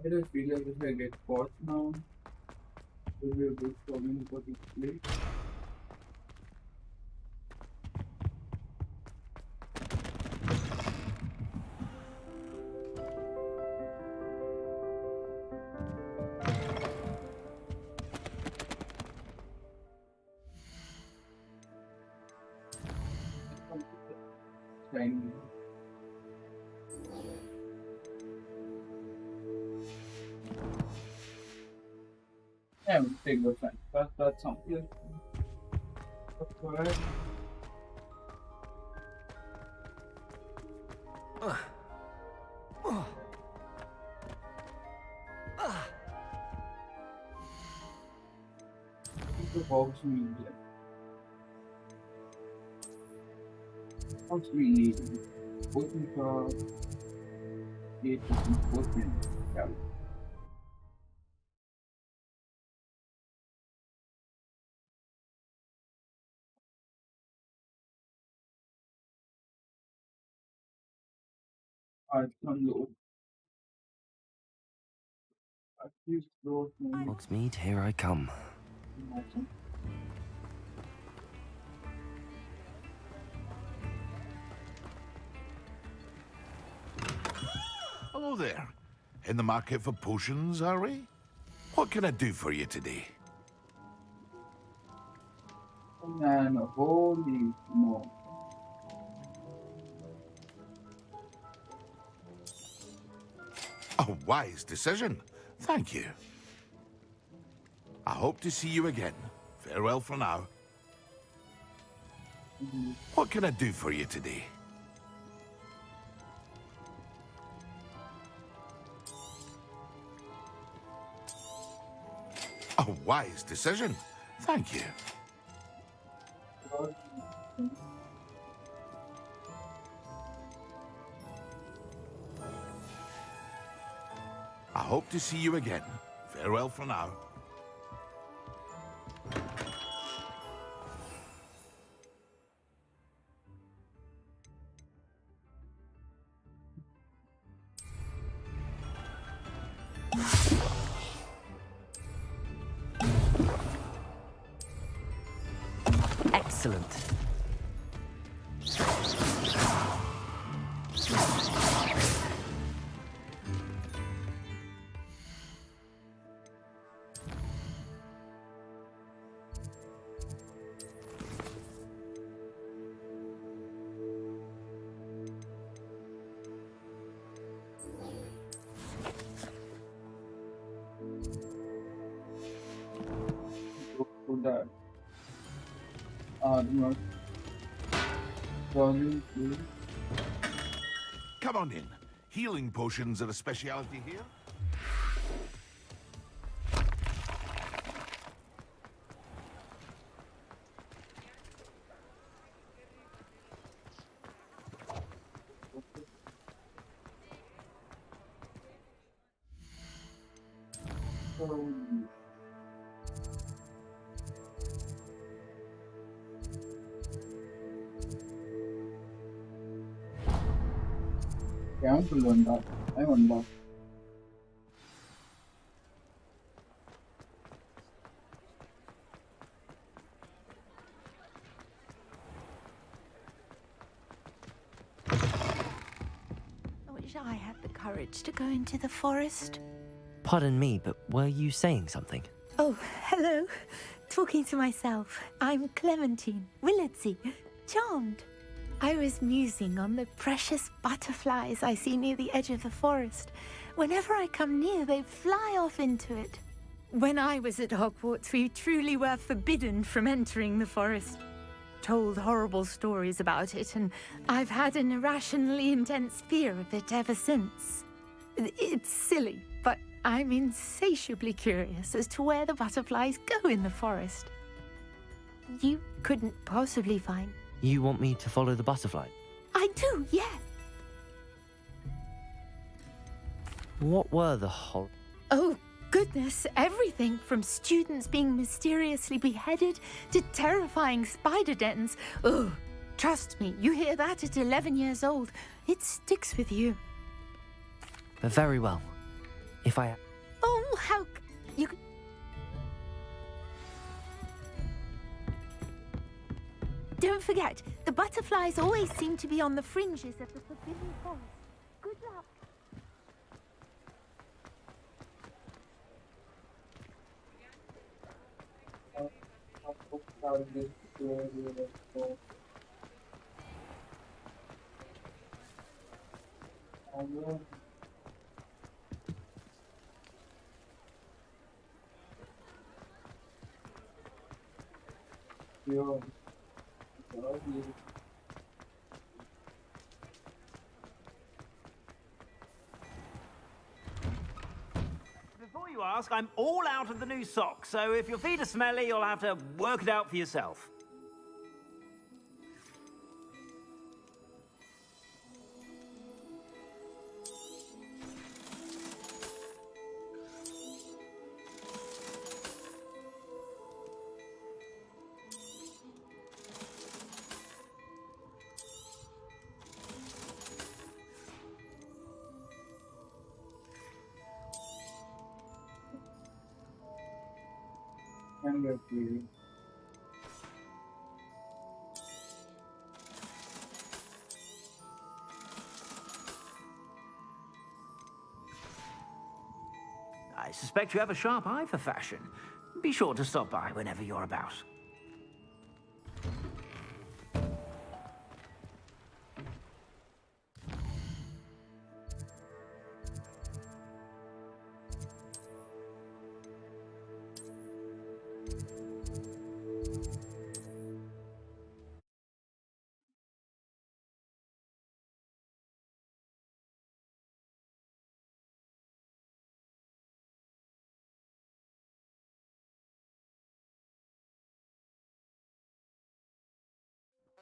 I just feel like if I get caught now, it will be a big problem for this place. Shiny. Yeah, we'll take the fan. That's something. That's correct. The box media. Box media. Working for 8 working. Yeah. I've done low. At least those Hogsmeade, here I come. awesome. Hello there. In the market for potions, are we? What can I do for you today? And holy smoke. A wise decision. Thank you. I hope to see you again. Farewell for now. What can I do for you today? A wise decision. Thank you. I hope to see you again. Farewell for now. Excellent. To that. Armor. Volume 2. Come on in. Healing potions are a specialty here. I want to learn that. I want that. I wish I had the courage to go into the forest. Pardon me, but were you saying something? Oh, hello. Talking to myself. I'm Clementine, Willardsey, charmed. I was musing on the precious butterflies I see near the edge of the forest. Whenever I come near, they fly off into it. When I was at Hogwarts, we truly were forbidden from entering the forest. Told horrible stories about it, and I've had an irrationally intense fear of it ever since. It's silly, but I'm insatiably curious as to where the butterflies go in the forest. You couldn't possibly find... You want me to follow the butterfly? I do, yes. What were the Oh, goodness, everything from students being mysteriously beheaded to terrifying spider dens. Ugh. Trust me, you hear that at 11 years old, it sticks with you. Very well. If I... Oh, how... you... Don't forget, the butterflies always seem to be on the fringes of the forbidden forest. Good luck. Before you ask, I'm all out of the new socks, so if your feet are smelly, you'll have to work it out for yourself. I suspect you have a sharp eye for fashion. Be sure to stop by whenever you're about.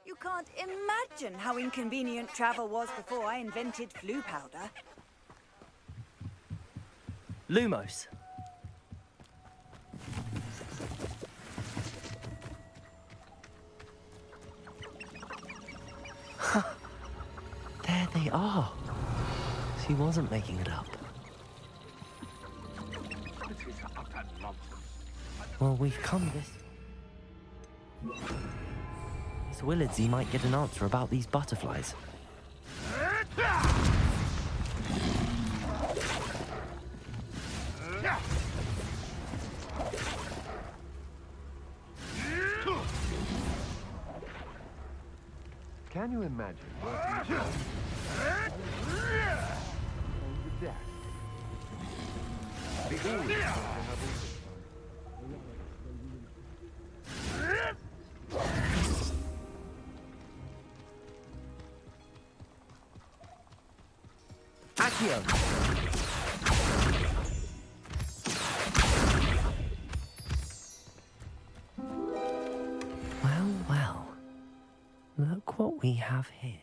You can't imagine how inconvenient travel was before I invented flu powder. Lumos. There they are. She wasn't making it up. This is utter nonsense. Well, we've come this... Miss Willardsy might get an answer about these butterflies. Can you imagine working on the desk? The always seem to have Accio! Well, well. Look what we have here.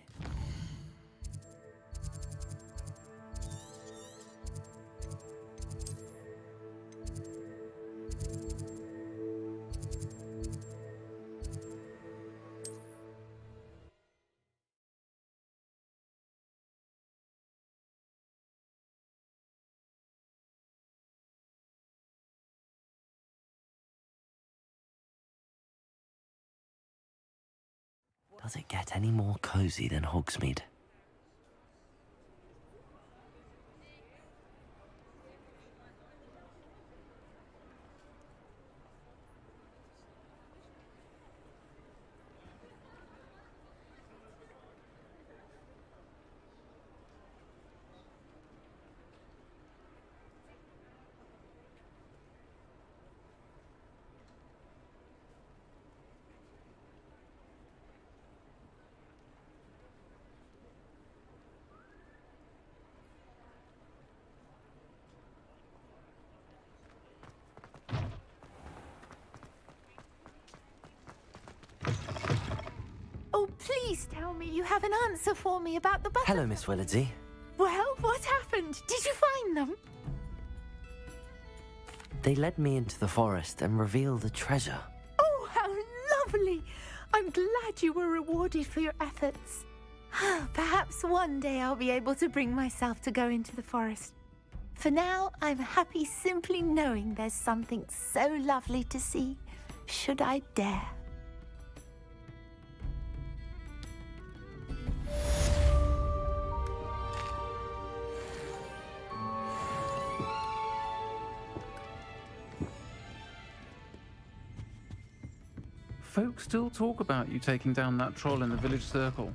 Does it get any more cozy than Hogsmeade? Oh, please tell me you have an answer for me about the butterflies. Hello, Miss Willardsy. Well, what happened? Did you find them? They led me into the forest and revealed a treasure. Oh, how lovely! I'm glad you were rewarded for your efforts. Perhaps one day I'll be able to bring myself to go into the forest. For now, I'm happy simply knowing there's something so lovely to see, should I dare. Folks still talk about you taking down that troll in the village circle.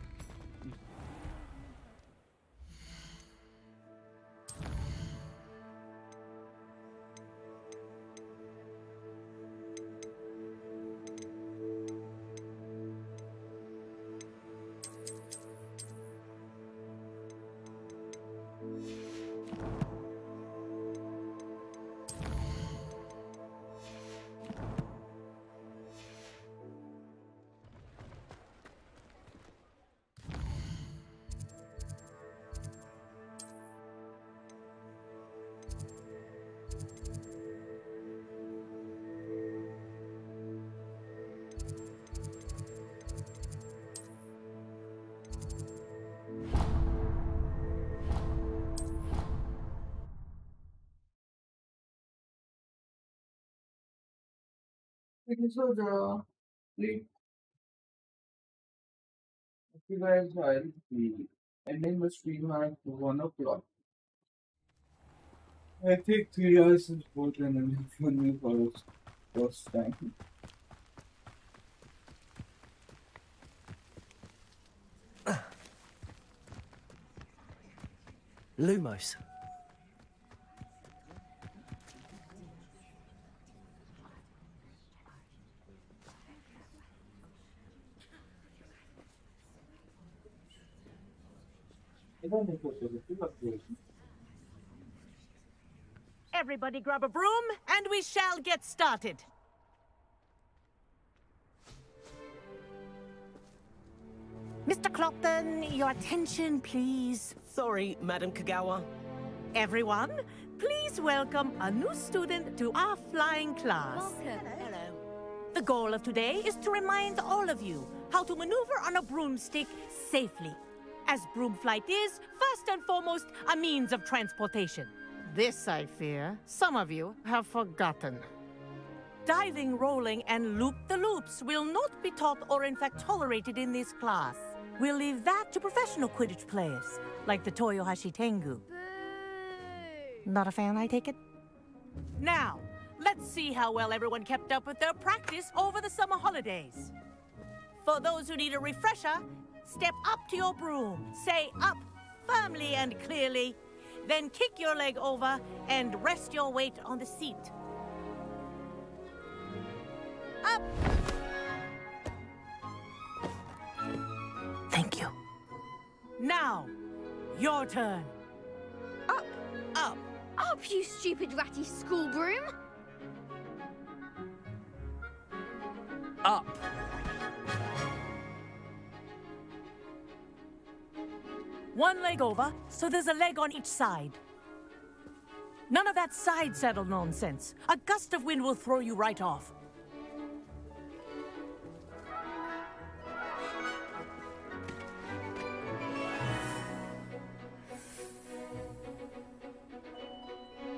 Okay, so like, if you guys are ending the stream at 1 o'clock. I think 3 hours is more than enough for me for the first time. Lumos. Everybody grab a broom, and we shall get started. Mr. Clopton, your attention, please. Sorry, Madam Kagawa. Everyone, please welcome a new student to our flying class. Hello. The goal of today is to remind all of you how to maneuver on a broomstick safely, as broom flight is, first and foremost, a means of transportation. This, I fear, some of you have forgotten. Diving, rolling, and loop-the-loops will not be taught or in fact tolerated in this class. We'll leave that to professional Quidditch players, like the Toyohashi Tengu. Not a fan, I take it? Now, let's see how well everyone kept up with their practice over the summer holidays. For those who need a refresher, step up to your broom, say up firmly and clearly, then kick your leg over and rest your weight on the seat. Up! Thank you. Now, your turn. Up! Up! Up, you stupid ratty school broom! Up! One leg over, so there's a leg on each side. None of that side saddle nonsense. A gust of wind will throw you right off.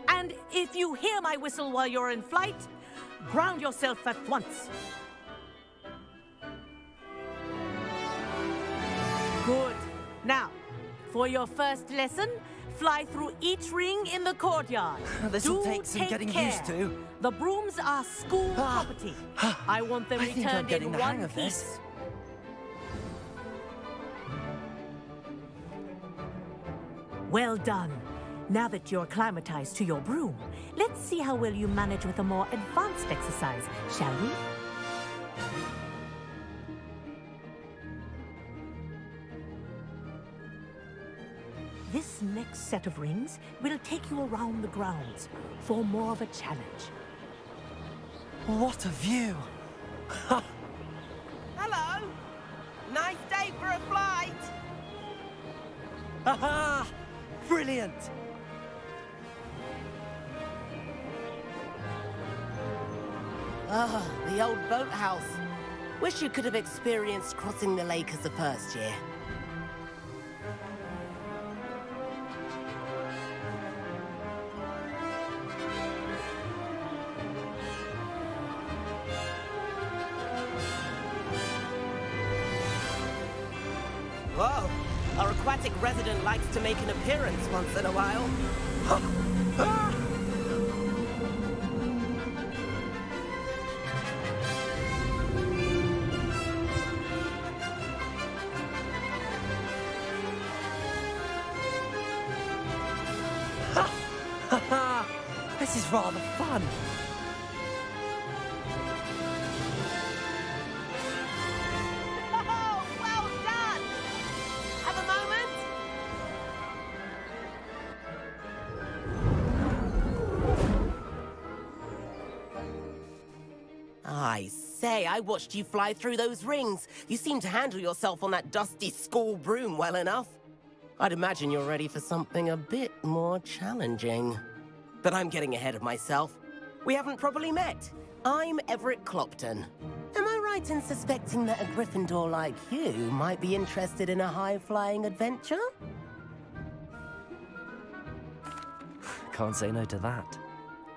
And if you hear my whistle while you're in flight, ground yourself at once. Good. Now, for your first lesson, fly through each ring in the courtyard. This'll take some getting used to. The brooms are school property. I want them I think I'm returned getting in the one hang of piece. this. Well done. Now that you're acclimatized to your broom, let's see how well you manage with a more advanced exercise, shall we? This next set of rings will take you around the grounds for more of a challenge. What a view! Hello. Nice day for a flight. Aha! Brilliant! Ah, the old boathouse. Wish you could have experienced crossing the lake as a first year. Whoa! Our aquatic resident likes to make an appearance once in a while. This is rather fun. Oh, well done! Have a moment? I say, I watched you fly through those rings. You seem to handle yourself on that dusty school broom well enough. I'd imagine you're ready for something a bit more challenging. But I'm getting ahead of myself. We haven't properly met. I'm Everett Clopton. Am I right in suspecting that a Gryffindor like you might be interested in a high-flying adventure? Can't say no to that.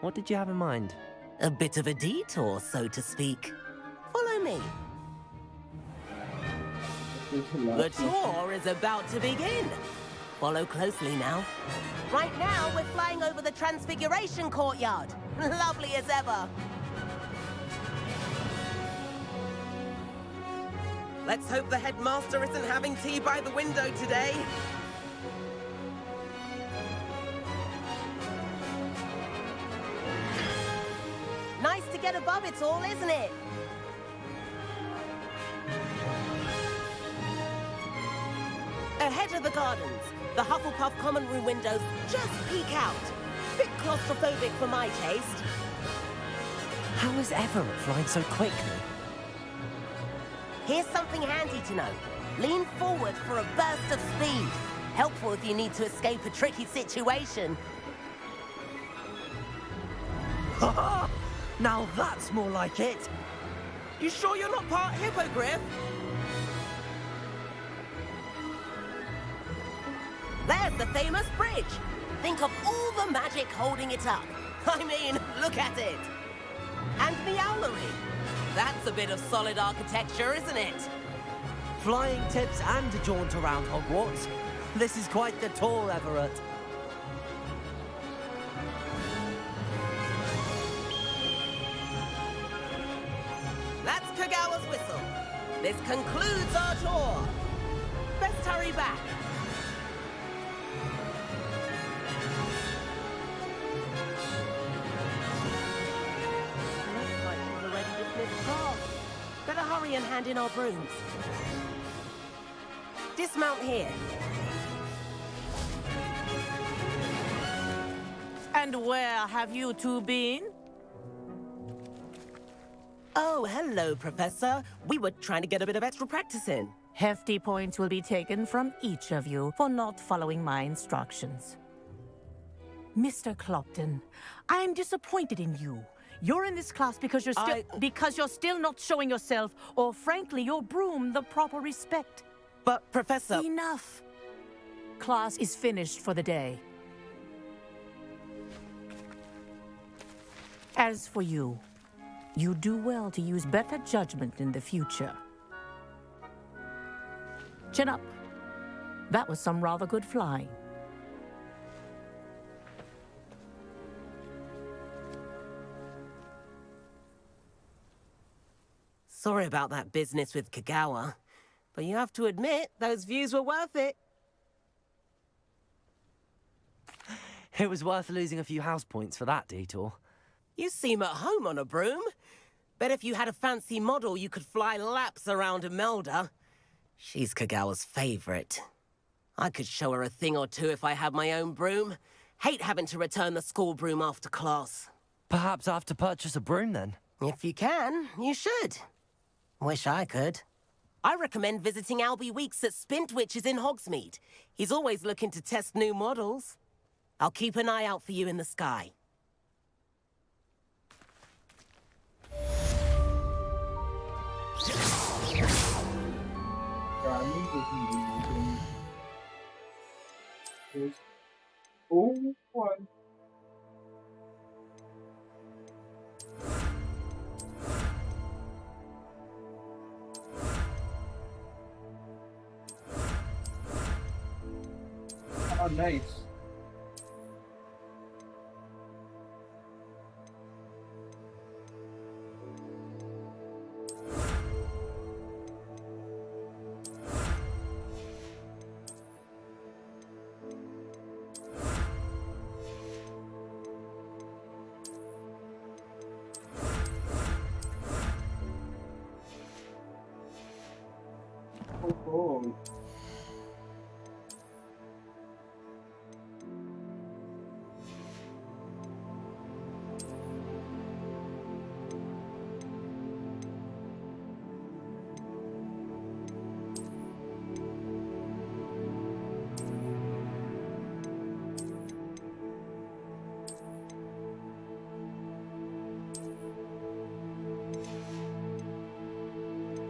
What did you have in mind? A bit of a detour, so to speak. Follow me. The tour is about to begin. Follow closely now. Right now, we're flying over the Transfiguration Courtyard. Lovely as ever. Let's hope the headmaster isn't having tea by the window today. Nice to get above it all, isn't it? Ahead of the gardens, the Hufflepuff common room windows just peek out. Bit claustrophobic for my taste. How is Everett flying so quickly? Here's something handy to know. Lean forward for a burst of speed. Helpful if you need to escape a tricky situation. Now that's more like it. You sure you're not part hippogriff? There's the famous bridge. Think of all the magic holding it up. I mean, look at it. And the owlery. That's a bit of solid architecture, isn't it? Flying tips and a jaunt around Hogwarts. This is quite the tour, Everett. That's Kagawa's whistle. This concludes our tour. Best hurry back. Looks like we're already dismissed class. Better hurry and hand in our brooms. Dismount here. And where have you two been? Oh, hello, Professor. We were trying to get a bit of extra practice in. Hefty points will be taken from each of you for not following my instructions. Mr. Clopton, I'm disappointed in you. You're in this class because you're still not showing yourself, or frankly, your broom the proper respect. But, Professor... Enough. Class is finished for the day. As for you, you do well to use better judgment in the future. Chin up. That was some rather good flying. Sorry about that business with Kagawa, but you have to admit, those views were worth it. It was worth losing a few house points for that detour. You seem at home on a broom. Bet if you had a fancy model, you could fly laps around Imelda. She's Kagawa's favorite. I could show her a thing or two if I had my own broom. Hate having to return the school broom after class. Perhaps I have to purchase a broom then. If you can, you should. Wish I could. I recommend visiting Albie Weeks at Spintwitches in Hogsmeade. He's always looking to test new models. I'll keep an eye out for you in the sky. Driving doesn't really oh one. Oh, nice. Oh,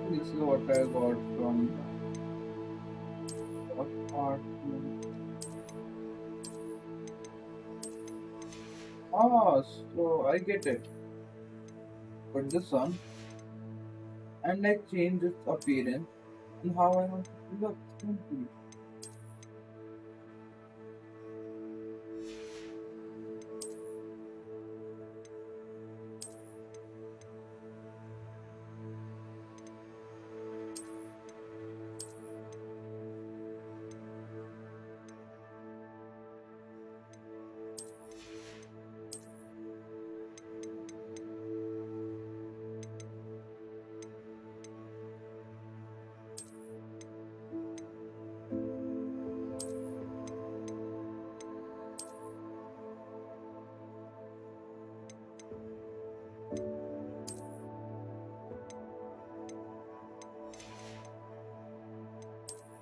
this is what I got from the apartment. Ah, so I get it. But the sun and like change its appearance and how I want it to look. Simply.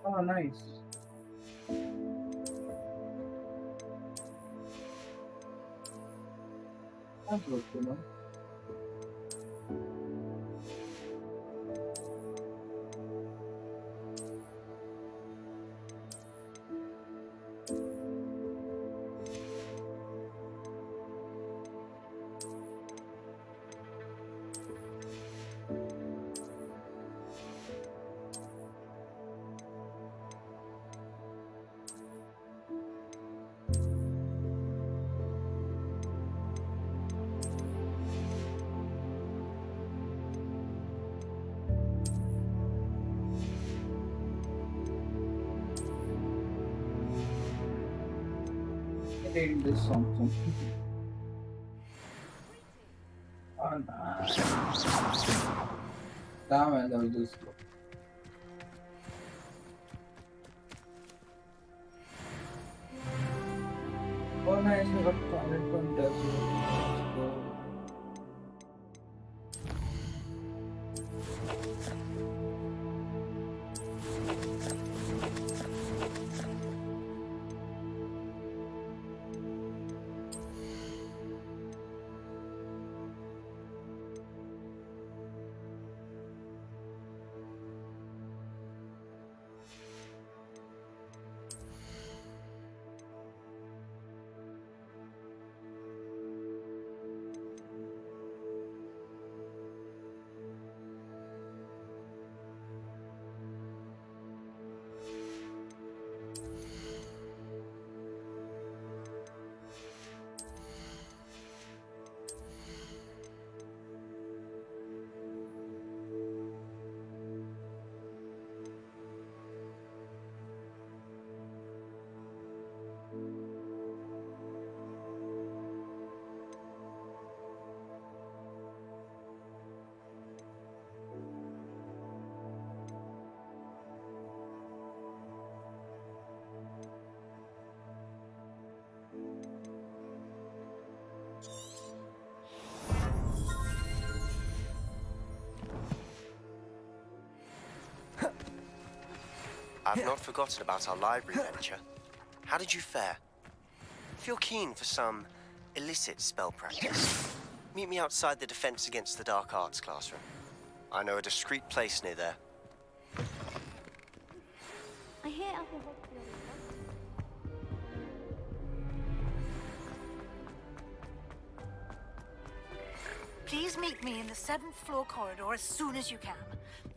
Oh, nice. That's good to know. I hate this song. Oh, nice. Damn, I love this. Oh, nice. I got talent from desert. I've not forgotten about our library venture. How did you fare? If you're keen for some illicit spell practice, meet me outside the Defense Against the Dark Arts classroom. I know a discreet place near there. I hear other Hogwarts. Please meet me in the 7th floor corridor as soon as you can.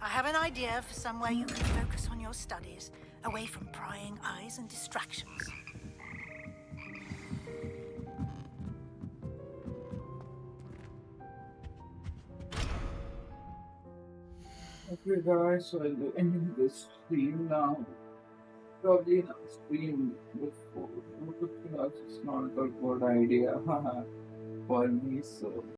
I have an idea for somewhere you can focus on your studies, away from prying eyes and distractions. Okay guys, so I'll be ending this stream now. Probably not stream before 2 to 3 hours. It's not a good idea for me, so